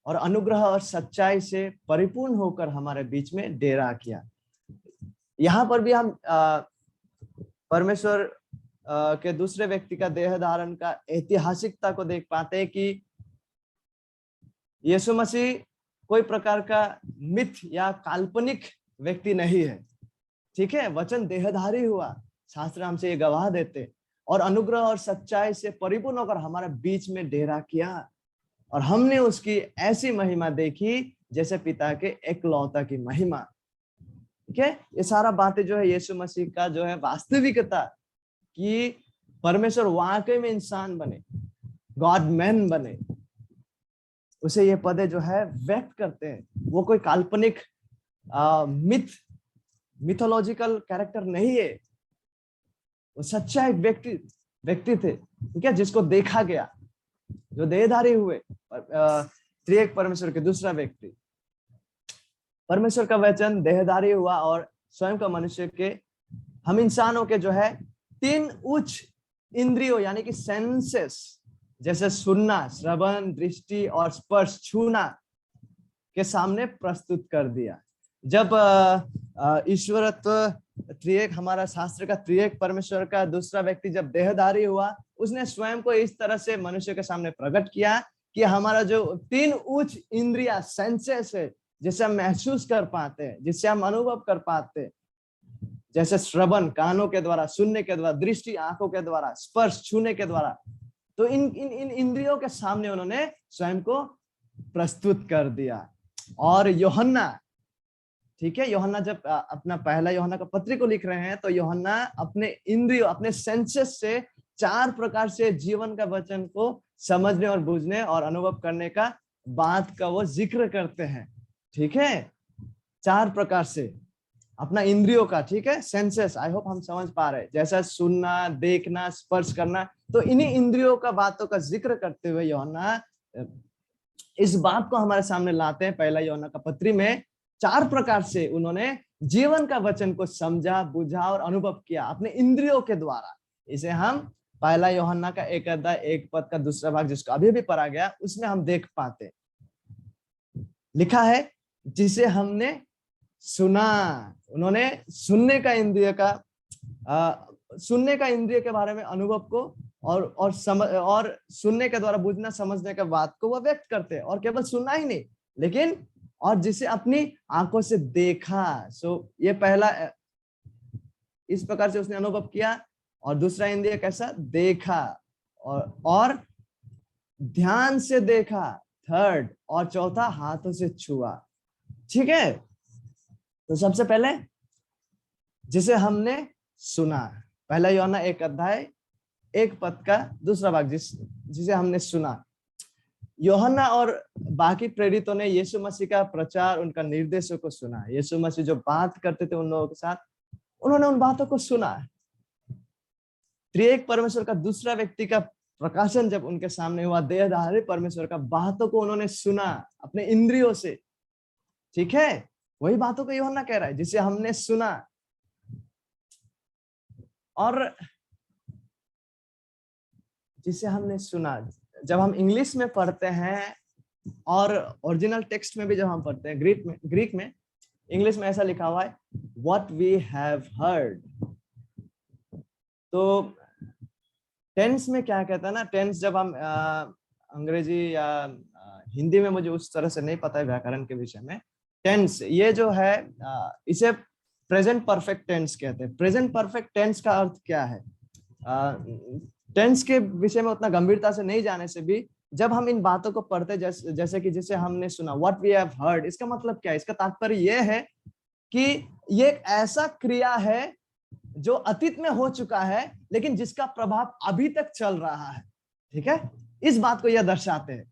और अनुग्रह और सच्चाई से परिपूर्ण होकर हमारे बीच में डेरा किया। यहाँ पर भी हम परमेश्वर के दूसरे व्यक्ति का देह धारण का ऐतिहासिकता को देख पाते हैं कि यीशु मसीह कोई प्रकार का मिथ या काल्पनिक व्यक्ति नहीं है, ठीक है। वचन देहधारी हुआ, शास्त्र हमसे ये गवाह देते, और अनुग्रह और सच्चाई से परिपूर्ण होकर हमारे बीच में डेरा किया, और हमने उसकी ऐसी महिमा देखी जैसे पिता के एकलौता की महिमा, ठीक है। ये सारा बातें जो है यीशु मसीह का जो है वास्तविकता कि परमेश्वर वाकई में इंसान बने, गॉड मैन बने, उसे ये पदे जो है व्यक्त करते हैं। वो कोई काल्पनिक मिथोलॉजिकल कैरेक्टर नहीं है, वो सच्चा एक व्यक्ति थे, ठीक है, जिसको देखा गया, जो देहधारी हुए, त्रिएक परमेश्वर के दूसरा व्यक्ति। परमेश्वर का वचन देहधारी हुआ और स्वयं का मनुष्य के, हम इंसानों के जो है 3 उच्च इंद्रियों यानी कि सेंसेस, जैसे सुनना, श्रवण, दृष्टि और स्पर्श, छूना के सामने प्रस्तुत कर दिया। जब ईश्वरत्व त्रिएक, हमारा शास्त्र का त्रिएक परमेश्वर का दूसरा व्यक्ति जब देहधारी हुआ, उसने स्वयं को इस तरह से मनुष्य के सामने प्रकट किया कि हमारा जो 3 उच्च इंद्रिया सेंसेस है, जिसे हम महसूस कर पाते हैं, जिससे हम अनुभव कर पाते हैं, जैसे श्रवण कानों के द्वारा, सुनने के द्वारा, दृष्टि आंखों के द्वारा, स्पर्श छूने के द्वारा, तो इन इंद्रियों के सामने उन्होंने स्वयं को प्रस्तुत कर दिया। और यूहन्ना, ठीक है, यूहन्ना जब अपना पहला यूहन्ना का पत्री को लिख रहे हैं, तो यूहन्ना अपने इंद्रियों, अपने सेंसेस से 4 प्रकार से जीवन का वचन को समझने और बूझने और अनुभव करने का बात का वो जिक्र करते हैं, ठीक है। 4 प्रकार से अपना इंद्रियों का, ठीक है, सेंसेस, आई होप हम समझ पा रहे हैं, जैसा सुनना, देखना, स्पर्श करना, तो इन्हीं इंद्रियों का बातों का जिक्र करते हुए यूहन्ना इस बात को हमारे सामने लाते हैं। पहला यूहन्ना का पत्री में 4 प्रकार से उन्होंने जीवन का वचन को समझा, बुझा और अनुभव किया अपने इंद्रियों के द्वारा। इसे हम पहला यूहन्ना का 1 अध्याय 1 पद का दूसरा भाग, जिसको अभी भी पढ़ा गया, उसमें हम देख पाते। लिखा है, जिसे हमने सुना, उन्होंने सुनने का इंद्रिय का सुनने का इंद्रिय के बारे में अनुभव को और सुनने के द्वारा बुझना, समझने के बात को वो व्यक्त करते हैं। और केवल सुनना ही नहीं, लेकिन और जिसे अपनी आंखों से देखा। सो ये पहला, इस प्रकार से उसने अनुभव किया। और दूसरा इंद्रिय कैसा, देखा, और ध्यान से देखा, थर्ड, और चौथा हाथों से छुआ, ठीक है। तो सबसे पहले जिसे हमने सुना, पहला यूहन्ना 1 अध्याय 1 पद का दूसरा भाग, जिसे हमने सुना। यूहन्ना और बाकी प्रेरितों ने यीशु मसीह का प्रचार, उनका निर्देशों को सुना। यीशु मसीह जो बात करते थे उन लोगों के साथ, उन्होंने उन बातों को सुना। त्रिएक परमेश्वर का दूसरा व्यक्ति का प्रकाशन जब उनके सामने हुआ, देहधारी परमेश्वर का बातों को उन्होंने सुना अपने इंद्रियों से, ठीक है। वही बातों को यूहन्ना कह रहा है, जिसे हमने सुना। और जिसे हमने सुना, जब हम इंग्लिश में पढ़ते हैं और ओरिजिनल टेक्स्ट में भी जब हम पढ़ते हैं, ग्रीक में, इंग्लिश में ऐसा लिखा हुआ है, व्हाट वी हैव हर्ड। तो टेंस में क्या कहता है ना, टेंस जब हम अंग्रेजी या हिंदी में मुझे उस तरह से नहीं पता है व्याकरण के विषय में, टेंस ये जो है इसे प्रेजेंट परफेक्ट टेंस कहते हैं। प्रेजेंट परफेक्ट टेंस का अर्थ क्या है, टेंस के विषय में उतना गंभीरता से नहीं जाने से भी जब हम इन बातों को पढ़ते, जैसे कि जिसे हमने सुना, व्हाट वी हैव हर्ड, इसका मतलब क्या है? इसका तात्पर्य यह है कि ये एक ऐसा क्रिया है जो अतीत में हो चुका है, लेकिन जिसका प्रभाव अभी तक चल रहा है, ठीक है। इस बात को यह दर्शाते हैं,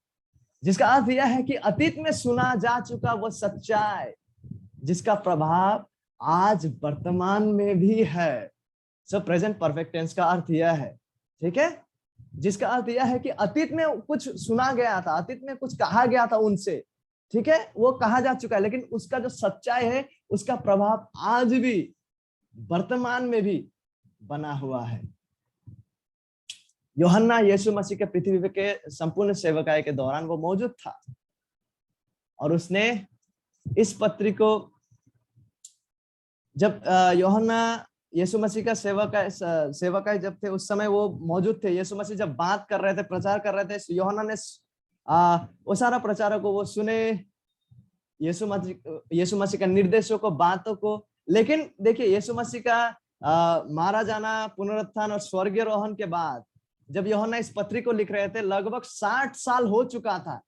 जिसका अर्थ यह है कि अतीत में सुना जा चुका वो सच्चाई, जिसका प्रभाव आज वर्तमान में भी है। सो प्रेजेंट परफेक्ट टेंस का अर्थ यह है, ठीक है, जिसका अर्थ यह है कि अतीत में कुछ सुना गया था, अतीत में कुछ कहा गया था उनसे, ठीक है, वो कहा जा चुका है, लेकिन उसका जो सच्चाई है, उसका प्रभाव आज भी वर्तमान में भी बना हुआ है। यूहन्ना यीशु मसीह के पृथ्वी के संपूर्ण सेवकाई के दौरान वो मौजूद था। और उसने इस पत्री को, जब यूहन्ना यीशु मसीह का सेवक जब थे उस समय वो मौजूद थे, यीशु मसीह जब बात कर रहे थे, प्रचार कर रहे थे, यूहन्ना ने वो सारा प्रचारों को वो सुने, यीशु मसीह का निर्देशों को, बातों को। लेकिन देखिए यीशु मसीह का मारा जाना, पुनरुत्थान और स्वर्गीय रोहन के बाद जब यूहन्ना इस पत्री को लिख रहे थे, लगभग 60 साल हो चुका था।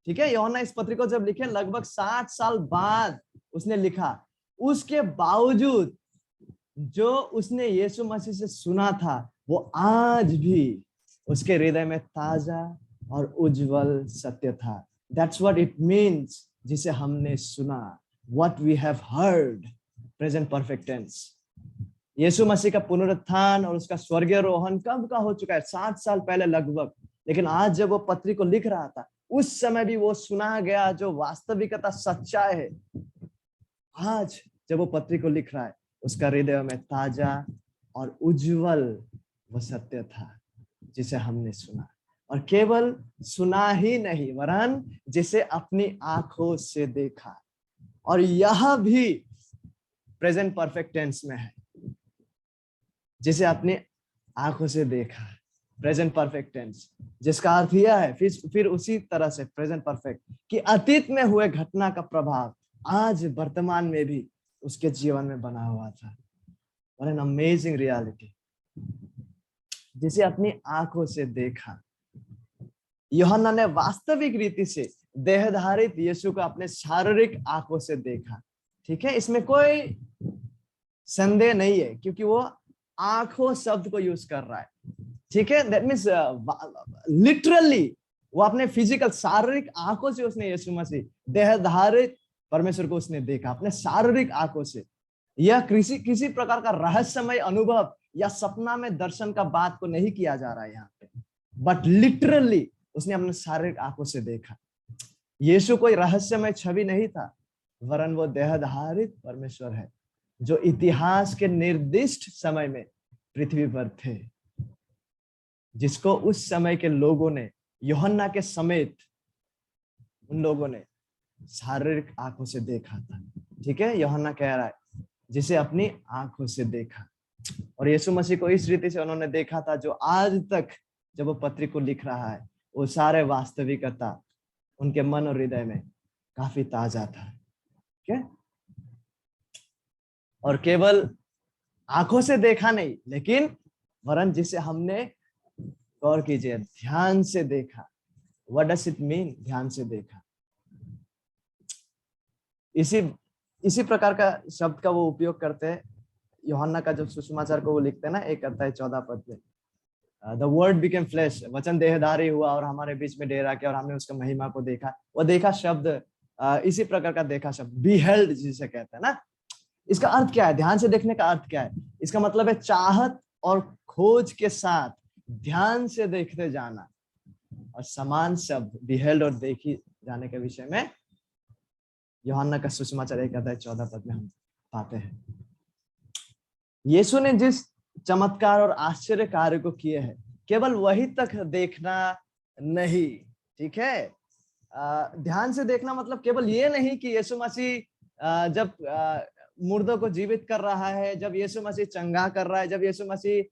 ठीक है, यूहन्ना इस पत्री को जब लिखे लगभग 60 साल बाद उसने लिखा। उसके बावजूद जो उसने यीशु मसीह से सुना था वो आज भी उसके हृदय में ताजा और उज्जवल सत्य था। That's what it means, जिसे हमने सुना, what we have heard, present perfect tense। यीशु मसीह का पुनरुत्थान और उसका स्वर्गीय रोहन कब का हो चुका है? 60 साल पहले लगभग। लेकिन आज जब वो पत्री को लिख रहा था, उस समय भी वो सुना गया जो वास्तविकता, सच्चाई है। आज जब वो पत्री को लिख रहा है, उसका हृदय में ताजा और उज्जवल वो सत्य था जिसे हमने सुना, और केवल सुना ही नहीं वरन जिसे अपनी आंखों से देखा। और यह भी प्रेजेंट परफेक्ट टेंस में है, जिसे अपनी आंखों से देखा, प्रेजेंट परफेक्ट टेंस, जिसका अर्थ यह है फिर उसी तरह से प्रेजेंट परफेक्ट कि अतीत में हुए घटना का प्रभाव आज वर्तमान में भी उसके जीवन में बना हुआ था। और एन अमेजिंग रियलिटी, जिसे अपनी आंखों से देखा। यूहन्ना ने वास्तविक रीति से देहधारित यीशु को अपने शारीरिक आंखों से देखा। ठीक है, इसमें कोई संदेह नहीं है, क्योंकि वो आंखों शब्द को यूज कर रहा है। ठीक है, दैट मीन्स लिटरली वो अपने फिजिकल शारीरिक आंखों से उसने यीशु मसीह देहधारित परमेश्वर को उसने देखा अपने शारीरिक आंखों से। यह किसी प्रकार का रहस्यमय अनुभव या सपना में दर्शन का बात को नहीं किया जा रहा है यहाँ पे, बट लिटरली उसने अपने शारीरिक आंखों से देखा। यीशु कोई रहस्यमय छवि नहीं था, वरन वो देहधारित परमेश्वर है जो इतिहास के निर्दिष्ट समय में पृथ्वी पर थे, जिसको उस समय के लोगों ने, यूहन्ना के समेत उन लोगों ने शारीरिक आंखों से देखा था। ठीक है, यूहन्ना कह रहा है जिसे अपनी आंखों से देखा। और यीशु मसीह को इस रीति से उन्होंने देखा था जो आज तक जब वो पत्री को लिख रहा है वो सारे वास्तविकता उनके मन और हृदय में काफी ताजा था। ठीक है, और केवल आंखों से देखा नहीं, लेकिन वरन जिसे हमने, गौर कीजिए, ध्यान से देखा। व्हाट डज इट मीन ध्यान से देखा? इसी प्रकार का शब्द का वो उपयोग करते हैं यूहन्ना का जब सुसमाचार को वो लिखते हैं ना, 1 अध्याय 14 पद में, द वर्ड बिकेम फ्लेश, वचन देहधारी हुआ और हमारे बीच में डेरा किया और हमने उसका महिमा को देखा। वो देखा शब्द इसी प्रकार का देखा शब्द beheld जिसे कहते हैं ना, इसका अर्थ क्या है? ध्यान से देखने का अर्थ क्या है? इसका मतलब है चाहत और खोज के साथ ध्यान से देखते जाना। और समान शब्द beheld और देखी जाने के विषय में यूहन्ना का सुसमाचार 1 अध्याय 14 पद में हम पाते हैं। यीशु ने जिस चमत्कार और आश्चर्य कार्य को किए हैं, केवल वही तक देखना नहीं। ठीक है, ध्यान से देखना मतलब केवल ये नहीं कि यीशु मसीह जब मुर्दों को जीवित कर रहा है, जब यीशु मसीह चंगा कर रहा है, जब यीशु मसीह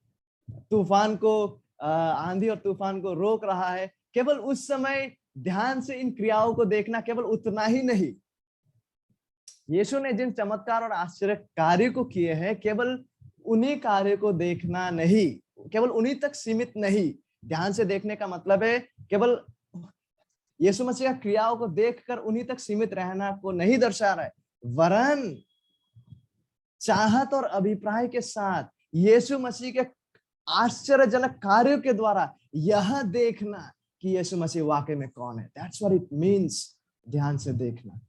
तूफान को, आंधी और तूफान को रोक रहा है, केवल उस समय ध्यान से इन क्रियाओं को देखना, केवल उतना ही नहीं। यीशु ने जिन चमत्कार और आश्चर्य कार्य को किए हैं, केवल उन्हीं कार्य को देखना नहीं, केवल उन्हीं तक सीमित नहीं। ध्यान से देखने का मतलब है केवल यीशु मसीह का क्रियाओं को देखकर उन्हीं तक सीमित रहना को नहीं दर्शा रहा है, वरन चाहत और अभिप्राय के साथ यीशु मसीह के आश्चर्यजनक कार्यों के द्वारा यह देखना कि यीशु मसीह वाकई में कौन है। दैट्स व्हाट इट मींस ध्यान से देखना।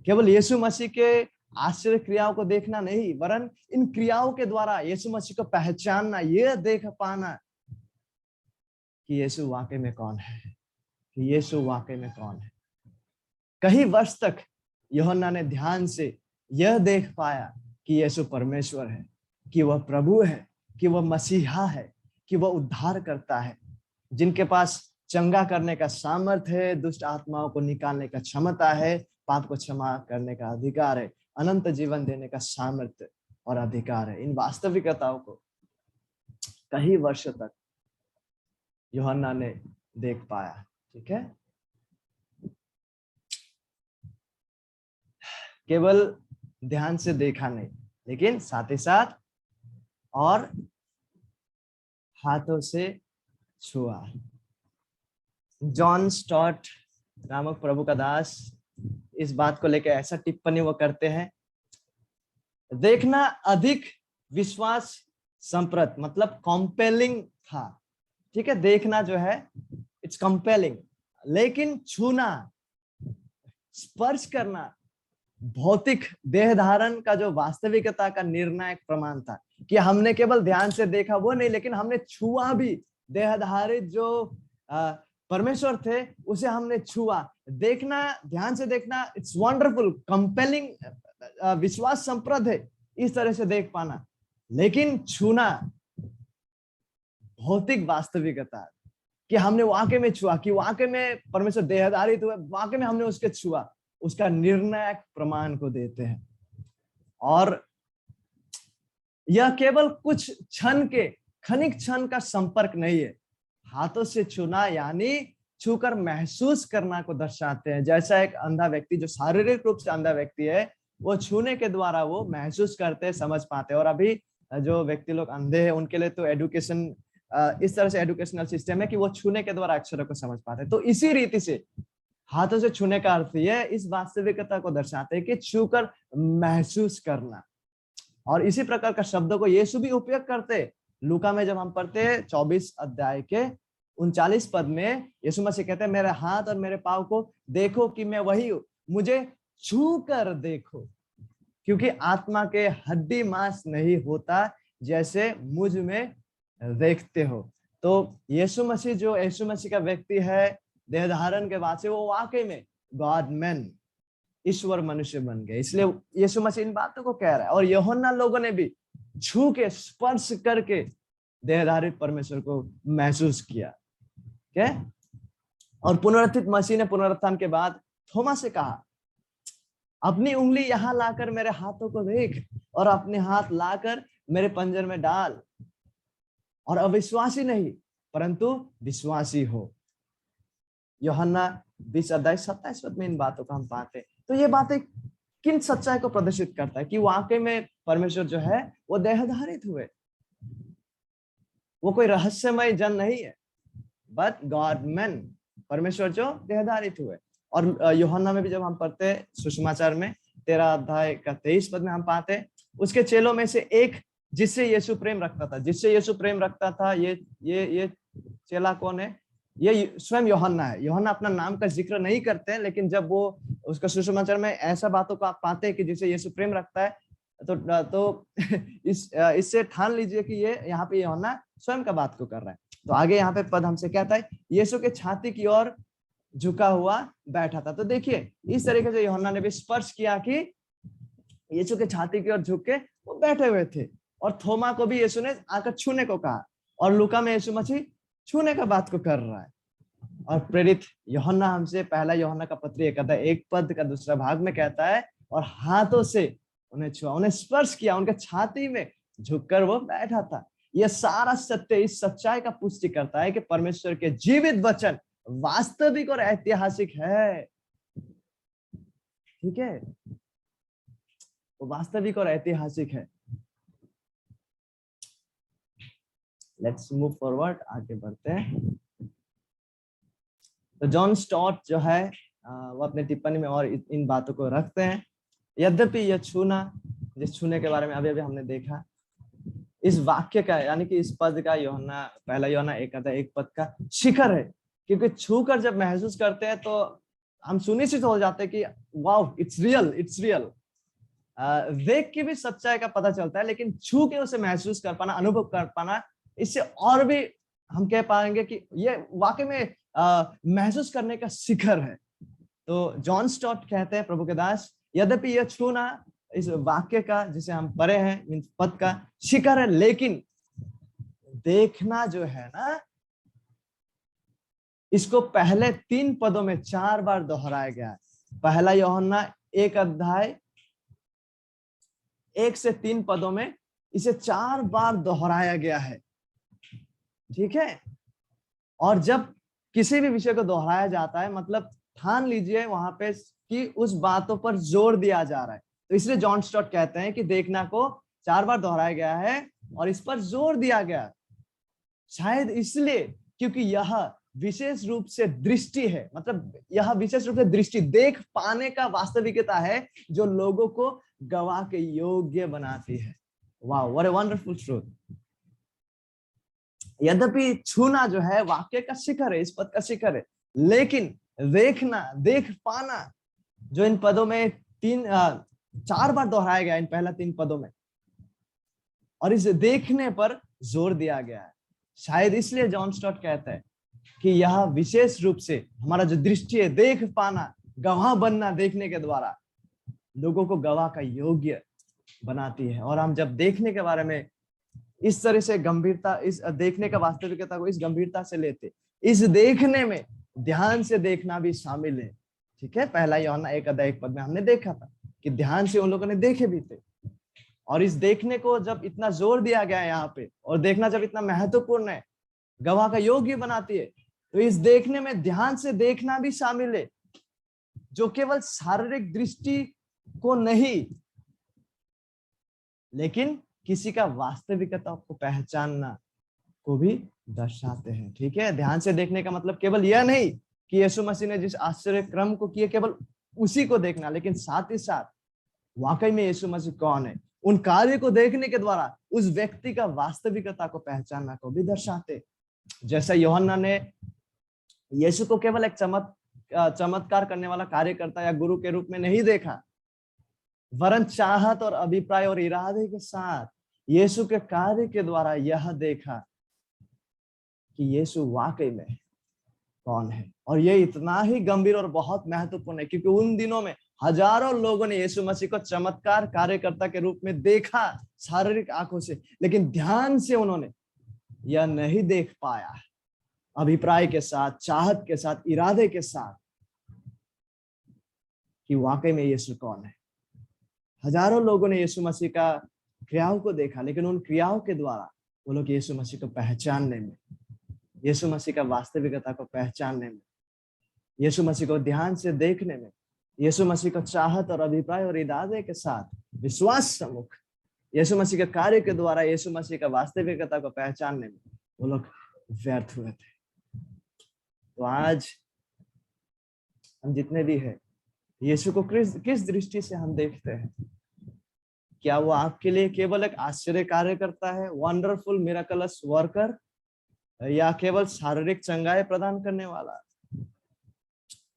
केवल यीशु मसीह के आश्चर्य क्रियाओं को देखना नहीं, वरन इन क्रियाओं के द्वारा यीशु मसीह को पहचानना, यह देख पाना कि यीशु वाकई में कौन है, कि यीशु वाकई में कौन है। कई वर्ष तक यूहन्ना ने ध्यान से यह देख पाया कि यीशु परमेश्वर है, कि वह प्रभु है, कि वह मसीहा है, कि वह उद्धार करता है, जिनके पास चंगा करने का सामर्थ्य है, दुष्ट आत्माओं को निकालने का क्षमता है, पाप को क्षमा करने का अधिकार है, अनंत जीवन देने का सामर्थ्य और अधिकार है। इन वास्तविकताओं को कई वर्षों तक यूहन्ना ने देख पाया। ठीक है, केवल ध्यान से देखा नहीं, लेकिन साथ ही साथ और हाथों से छुआ। जॉन स्टॉट नामक प्रभु का दास इस बात को लेकर ऐसा टिप्पणी वो करते हैं, देखना अधिक विश्वास संप्रत मतलब कंपेलिंग था। ठीक है, देखना जो है इट्स कंपेलिंग, लेकिन छूना, स्पर्श करना भौतिक देह धारण का जो वास्तविकता का निर्णायक प्रमाण था कि हमने केवल ध्यान से देखा वो नहीं, लेकिन हमने छुआ भी। देहधारित जो परमेश्वर थे उसे हमने छुआ। देखना, ध्यान से देखना, इट्स वंडरफुल, कंपेलिंग, विश्वास संप्रद है इस तरह से देख पाना, लेकिन छूना भौतिक वास्तविकता कि हमने वाकई में छुआ, कि वाकई में परमेश्वर देहधारित हुए, वाकई में हमने उसके छुआ, उसका निर्णायक प्रमाण को देते हैं। और यह केवल कुछ क्षण के, क्षणिक क्षण का संपर्क नहीं है। हाथों से छूना यानी छूकर महसूस करना को दर्शाते हैं। जैसा एक अंधा व्यक्ति जो शारीरिक रूप से अंधा व्यक्ति है, वो छूने के द्वारा वो महसूस करते, समझ पाते। और अभी जो व्यक्ति लोग अंधे हैं उनके लिए तो एडुकेशन, इस तरह से एडुकेशनल सिस्टम है कि वो छूने के द्वारा अक्षरों को समझ पाते हैं। तो इसी रीति से हाथों से छूने का अर्थ यह इस वास्तविकता को दर्शाते हैं कि छूकर महसूस करना। और इसी प्रकार का शब्दों को यीशु भी उपयोग करते। लूका में जब हम पढ़ते हैं 24 अध्याय के 39 पद में यीशु मसीह कहते हैं, मेरे हाथ और मेरे पांव को देखो कि मैं वही हूं, मुझे छू कर देखो, क्योंकि आत्मा के हड्डी मांस नहीं होता जैसे मुझ में देखते हो। तो यीशु मसीह जो यीशु मसीह का व्यक्ति है देह धारण के बाद से, वो वाकई में गॉड मैन, ईश्वर मनुष्य बन गए। इसलिए यीशु मसीह इन बातों को कह रहा है। और यूहन्ना लोगों ने भी छू के, स्पर्श करके देहधारित परमेश्वर को महसूस किया। क्या? और पुनरुत्थित मसीह ने पुनरुत्थान के बाद थोमा से कहा, अपनी उंगली यहां लाकर मेरे हाथों को देख, और अपने हाथ लाकर मेरे पंजर में डाल, और अविश्वासी नहीं परंतु विश्वासी हो। यूहन्ना 20 अध्याय 27 पद में इन बातों को हम पाते हैं। तो ये बातें किन सच्चाई को प्रदर्शित करता है कि वाकई में परमेश्वर जो है वो देहधारित हुए। वो कोई रहस्यमय जन नहीं है, बट गॉड मैन, परमेश्वर जो देहधारित हुए। और यूहन्ना में भी जब हम पढ़ते हैं सुसमाचार में 13 अध्याय का 23 पद में हम पाते हैं, उसके चेलों में से एक जिससे यीशु प्रेम रखता था, जिससे यीशु प्रेम रखता था, ये चेला कौन है? ये स्वयं यूहन्ना है। यूहन्ना अपना नाम का जिक्र नहीं करते हैं, लेकिन जब वो उसका सुसमाचार में ऐसा बातों को आप पाते हैं कि जिसे यीशु प्रेम रखता है, तो इससे ठान लीजिए कि ये यहाँ पे यूहन्ना स्वयं का बात को कर रहा है। तो आगे यहाँ पे पद हमसे कहता है, यीशु के छाती की ओर झुका हुआ बैठा था। तो देखिए इस तरीके से यूहन्ना ने भी स्पर्श किया कि यीशु के छाती की ओर झुक के वो बैठे हुए थे। और थोमा को भी यीशु ने आकर छूने को कहा, और लूका में यीशु मसीह छूने का बात को कर रहा है। और प्रेरित यूहन्ना हमसे पहला यूहन्ना का पत्री 1 अध्याय 1 पद का दूसरा भाग में कहता है, और हाथों से उन्हें छुआ, उन्हें स्पर्श किया, उनके छाती में झुककर वो बैठा था। यह सारा सत्य इस सच्चाई का पुष्टि करता है कि परमेश्वर के जीवित वचन वास्तविक और ऐतिहासिक है। ठीक है, वो वास्तविक और ऐतिहासिक है। लेट्स मूव फॉरवर्ड, आगे बढ़ते हैं। तो जॉन स्टॉट जो है वो अपने टिप्पणी में और इन बातों को रखते हैं। यद्यपि यह छूना, जिस छूने के बारे में अभी अभी हमने देखा, इस वाक्य का यानी कि इस पद का यूहन्ना पहला यूहन्ना 1 अध्याय 1 पद का शिखर है। क्योंकि छूकर जब महसूस करते हैं तो हम सुनिश्चित हो जाते हैं कि wow, it's real, it's real. देख के भी सच्चाई का पता चलता है, लेकिन छू के उसे महसूस कर पाना, अनुभव कर पाना, इससे और भी हम कह पाएंगे कि ये वाकई में महसूस करने का शिखर है। तो जॉन स्टॉट कहते हैं, प्रभु के दास, यद्यपि यह छूना इस वाक्य का जिसे हम पढ़े हैं पद का शिखर है, लेकिन देखना जो है ना, इसको पहले 3 पदों में 4 बार दोहराया गया है। पहला यूहन्ना 1 अध्याय 1 से 3 पदों में इसे 4 बार दोहराया गया है, ठीक है। और जब किसी भी विषय को दोहराया जाता है मतलब ठान लीजिए वहां पे कि उस बातों पर जोर दिया जा रहा है। तो इसलिए जॉन स्टॉट कहते हैं कि देखना को 4 बार दोहराया गया है और इस पर जोर दिया गया, शायद इसलिए क्योंकि यह विशेष रूप से दृष्टि है, मतलब यह विशेष रूप से दृष्टि देख पाने का वास्तविकता है जो लोगों को गवाह के योग्य बनाती है। वाह, व्हाट अ वंडरफुल ट्रूथ। यद्यपि छूना जो है वाक्य का शिखर है, इस पद का शिखर है, लेकिन देखना, देख पाना जो इन पदों में 4 बार दोहराया गया इन पहला 3 पदों में, और इस देखने पर जोर दिया गया है। शायद इसलिए जॉन स्टॉट कहता है कि यह विशेष रूप से हमारा जो दृष्टि है, देख पाना, गवाह बनना, देखने के द्वारा लोगों को गवाह का योग्य बनाती है। और हम जब देखने के बारे में इस तरह से गंभीरता, इस देखने का वास्तविकता को इस गंभीरता से लेते, इस देखने में ध्यान से देखना भी शामिल है, ठीक है। पहला यूहन्ना 1 अध्याय 1 पद में हमने देखा था कि ध्यान से उन लोगों ने देखे भी थे। और इस देखने को जब इतना जोर दिया गया है यहाँ पे, और देखना जब इतना महत्वपूर्ण है, गवाह का योग्य बनाती है, तो इस देखने में ध्यान से देखना भी शामिल है, जो केवल शारीरिक दृष्टि को नहीं लेकिन किसी का वास्तविकता को पहचानना को भी दर्शाते हैं, ठीक है। ध्यान से देखने का मतलब केवल यह नहीं कि यीशु मसीह ने जिस आश्चर्य क्रम को किया केवल उसी को देखना, लेकिन साथ ही साथ वाकई में यीशु मसीह कौन है, उन कार्य को देखने के द्वारा उस व्यक्ति का वास्तविकता को पहचानना को भी दर्शाते। जैसा यूहन्ना ने यीशु को केवल एक चमत्कार करने वाला कार्यकर्ता या गुरु के रूप में नहीं देखा, वरन चाहत और अभिप्राय और इरादे के साथ यीशु के कार्य के द्वारा यह देखा कि यीशु वाकई में कौन है। और ये इतना ही गंभीर और बहुत महत्वपूर्ण है क्योंकि उन दिनों में हजारों लोगों ने यीशु मसीह को चमत्कार कार्यकर्ता के रूप में देखा शारीरिक आंखों से, लेकिन ध्यान से उन्होंने यह नहीं देख पाया अभिप्राय के साथ, चाहत के साथ, इरादे के साथ कि वाकई में यीशु कौन है। हजारों लोगों ने यीशु मसीह का क्रियाओं को देखा, लेकिन उन क्रियाओं के द्वारा वो लोग यीशु मसीह को पहचानने में, यीशु मसीह का वास्तविकता को पहचानने में, यीशु मसीह को ध्यान से देखने में, यीशु मसीह को चाहत और अभिप्राय और इरादे के साथ विश्वास सम्मुख यीशु मसीह के कार्य के द्वारा यीशु मसीह का वास्तविकता को पहचानने में वो लोग व्यर्थ हुए थे। तो आज हम जितने भी हैं, यीशु को किस दृष्टि से हम देखते हैं? क्या वो आपके लिए केवल एक आश्चर्य कार्य करता है, वंडरफुल मिरेकलस वर्कर, या केवल शारीरिक चंगाई प्रदान करने वाला,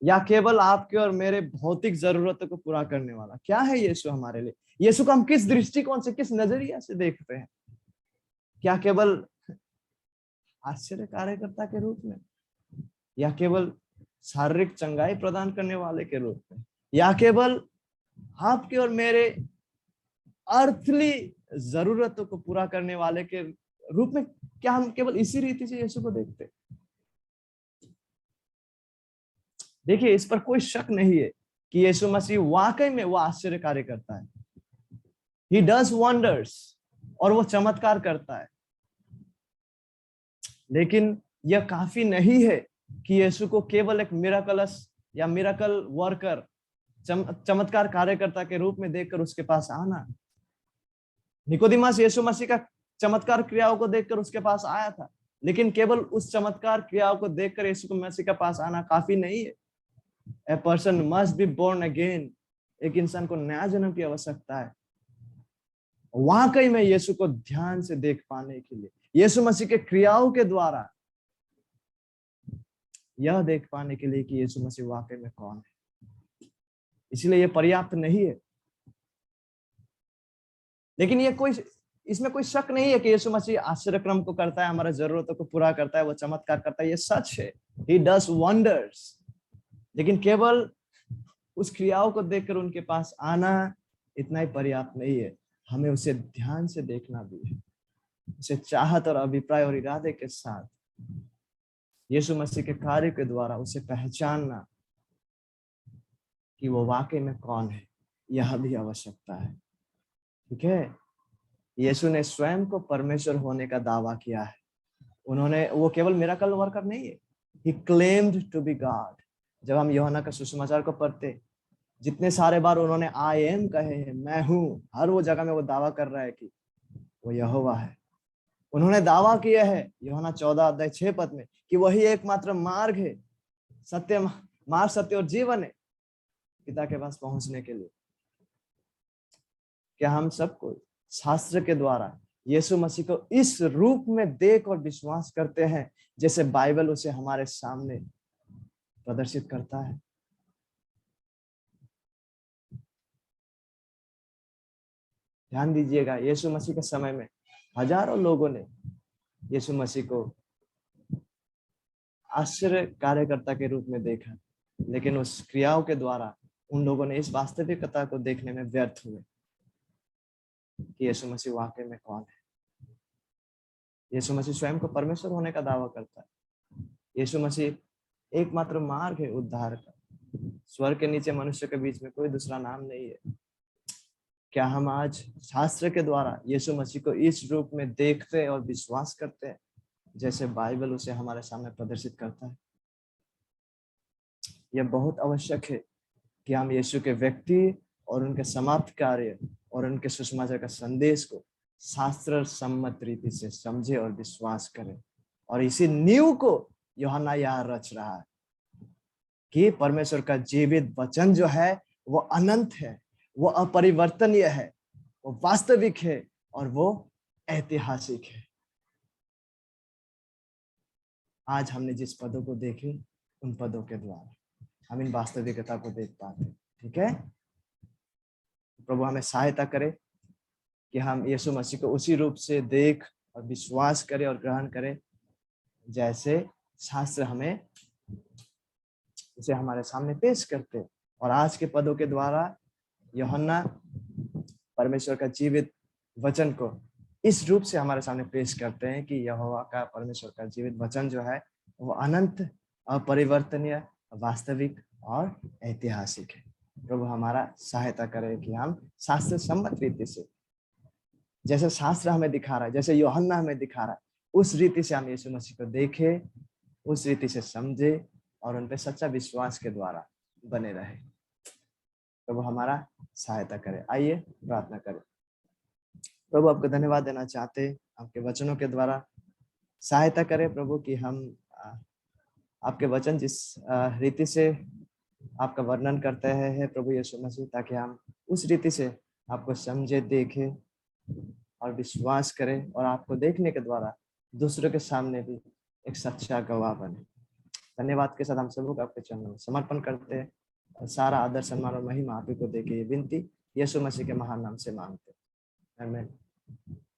या केवल आपके और मेरे भौतिक जरूरतों को पूरा करने वाला? क्या है यीशु हमारे लिए? यीशु को हम किस दृष्टिकोण से, किस नजरिया से देखते हैं? क्या केवल आश्चर्य कार्यकर्ता के रूप में, या केवल शारीरिक चंगाई प्रदान करने वाले के रूप में, या केवल आपके और मेरे अर्थली जरूरतों को पूरा करने वाले के रूप में? क्या हम केवल इसी रीति से यीशु को देखते? देखिए, इस पर कोई शक नहीं है कि यीशु मसीह वाकई में वो आश्चर्य कार्य करता है। He does wonders, और वो चमत्कार करता है। लेकिन यह काफी नहीं है कि यीशु को केवल एक मिरेकलस या मिरेकल वर्कर, चमत्कार कार्यकर्ता के रूप में देखकर उसके पास आना। निकोदेमस यीशु मसीह का चमत्कार क्रियाओं को देखकर उसके पास आया था, लेकिन केवल उस चमत्कार क्रियाओं को देखकर यीशु मसीह के पास आना काफी नहीं है। A person must be born again. एक इंसान को नया जन्म की आवश्यकता है, वाकई में यीशु को ध्यान से देख पाने के लिए, यीशु मसीह के क्रियाओं के द्वारा यह देख पाने के लिए कि यीशु मसीह वाकई में कौन है। इसलिए यह पर्याप्त नहीं है। लेकिन इसमें कोई शक नहीं है कि यीशु मसीह आश्चर्य क्रम को करता है, हमारे जरूरतों को पूरा करता है, वो चमत्कार करता है, ये सच है। He does wonders. लेकिन केवल उस क्रियाओं को देखकर उनके पास आना इतना ही पर्याप्त नहीं है, हमें उसे ध्यान से देखना भी है, उसे चाहत और अभिप्राय और इरादे के साथ यीशु मसीह के कार्य के द्वारा उसे पहचानना कि वो वाकई में कौन है, यह भी आवश्यकता है। ठीक है, यीशु ने स्वयं को परमेश्वर होने का दावा किया है। उन्होंने, वो केवल मिरेकल वर्कर नहीं है, he claimed to be God। जब हम यूहन्ना का सुसमाचार को पढ़ते, जितने सारे बार उन्होंने आई एम कहे हैं, मैं हूं, हर वो जगह में वो दावा कर रहा है कि वो यहोवा है। उन्होंने दावा किया है यूहन्ना 14 अध्याय 6 पद में कि वही एकमात्र मार्ग है, सत्य, मार्ग, सत्य और जीवन है पिता के पास पहुंचने के लिए। क्या हम सबको शास्त्र के द्वारा यीशु मसीह को इस रूप में देख और विश्वास करते हैं जैसे बाइबल उसे हमारे सामने प्रदर्शित करता है? ध्यान दीजिएगा, यीशु मसीह के समय में हजारों लोगों ने यीशु मसीह को आश्चर्य कार्यकर्ता के रूप में देखा, लेकिन उस क्रियाओं के द्वारा उन लोगों ने इस वास्तविकता को देखने में व्यर्थ हुए कि यीशु मसीह वाकई में कौन है। यीशु मसीह स्वयं को परमेश्वर होने का दावा करता है। यीशु मसीह एकमात्र मार्ग है उद्धार का। स्वर्ग के नीचे मनुष्य के बीच में कोई दूसरा नाम नहीं है। क्या हम आज शास्त्र के द्वारा यीशु मसीह को इस रूप में देखते और विश्वास करते हैं जैसे बाइबल उसे हमारे सामने प्रदर्शित करता है? यह बहुत आवश्यक है कि हम यीशु के व्यक्ति और उनके समाप्त कार्य और उनके सुसमाचार का संदेश को शास्त्र सम्मत रीति से समझे और विश्वास करें। और इसी नींव को यूहन्ना यहाँ रच रहा है कि परमेश्वर का जीवित वचन जो है वो अनंत है, वो अपरिवर्तनीय है, वो वास्तविक है और वो ऐतिहासिक है। आज हमने जिस पदों को देखे, उन पदों के द्वारा हम इन वास्तविकता को देख पाते हैं। ठीक है, प्रभु हमें सहायता करे कि हम यीशु मसीह को उसी रूप से देख और विश्वास करें और ग्रहण करें जैसे शास्त्र हमें उसे हमारे सामने पेश करते। और आज के पदों के द्वारा यूहन्ना परमेश्वर का जीवित वचन को इस रूप से हमारे सामने पेश करते हैं कि यहोवा का, परमेश्वर का जीवित वचन जो है वो अनंत, अपरिवर्तनीय, वास्तविक और ऐतिहासिक है। प्रभु हमारा सहायता करे कि हम शास्त्र सम्मत रीति से, जैसे शास्त्र हमें दिखा रहा है, जैसे यूहन्ना हमें दिखा रहा है, उस रीति से हम यीशु मसीह को देखें, उस रीति से समझे और उन पे सच्चा विश्वास के द्वारा बने रहे। प्रभु हमारा सहायता करे। आइए प्रार्थना करें। प्रभु आपको धन्यवाद देना चाहते, आपके वचनों के द्वारा सहायता करें प्रभु कि हम आपके वचन जिस रीति से आपका वर्णन करते हैं प्रभु यीशु मसीह, ताकि हम उस रीति से आपको समझे, देखें और विश्वास करें और आपको देखने के द्वारा दूसरों के सामने भी एक सच्चा गवाह बने। धन्यवाद के साथ हम सबको आपके चरणों में समर्पण करते हैं और सारा आदर, सम्मान और महिमा आप ही को देके ये विनती यीशु मसीह के महान नाम से मांगते हैं। आमीन।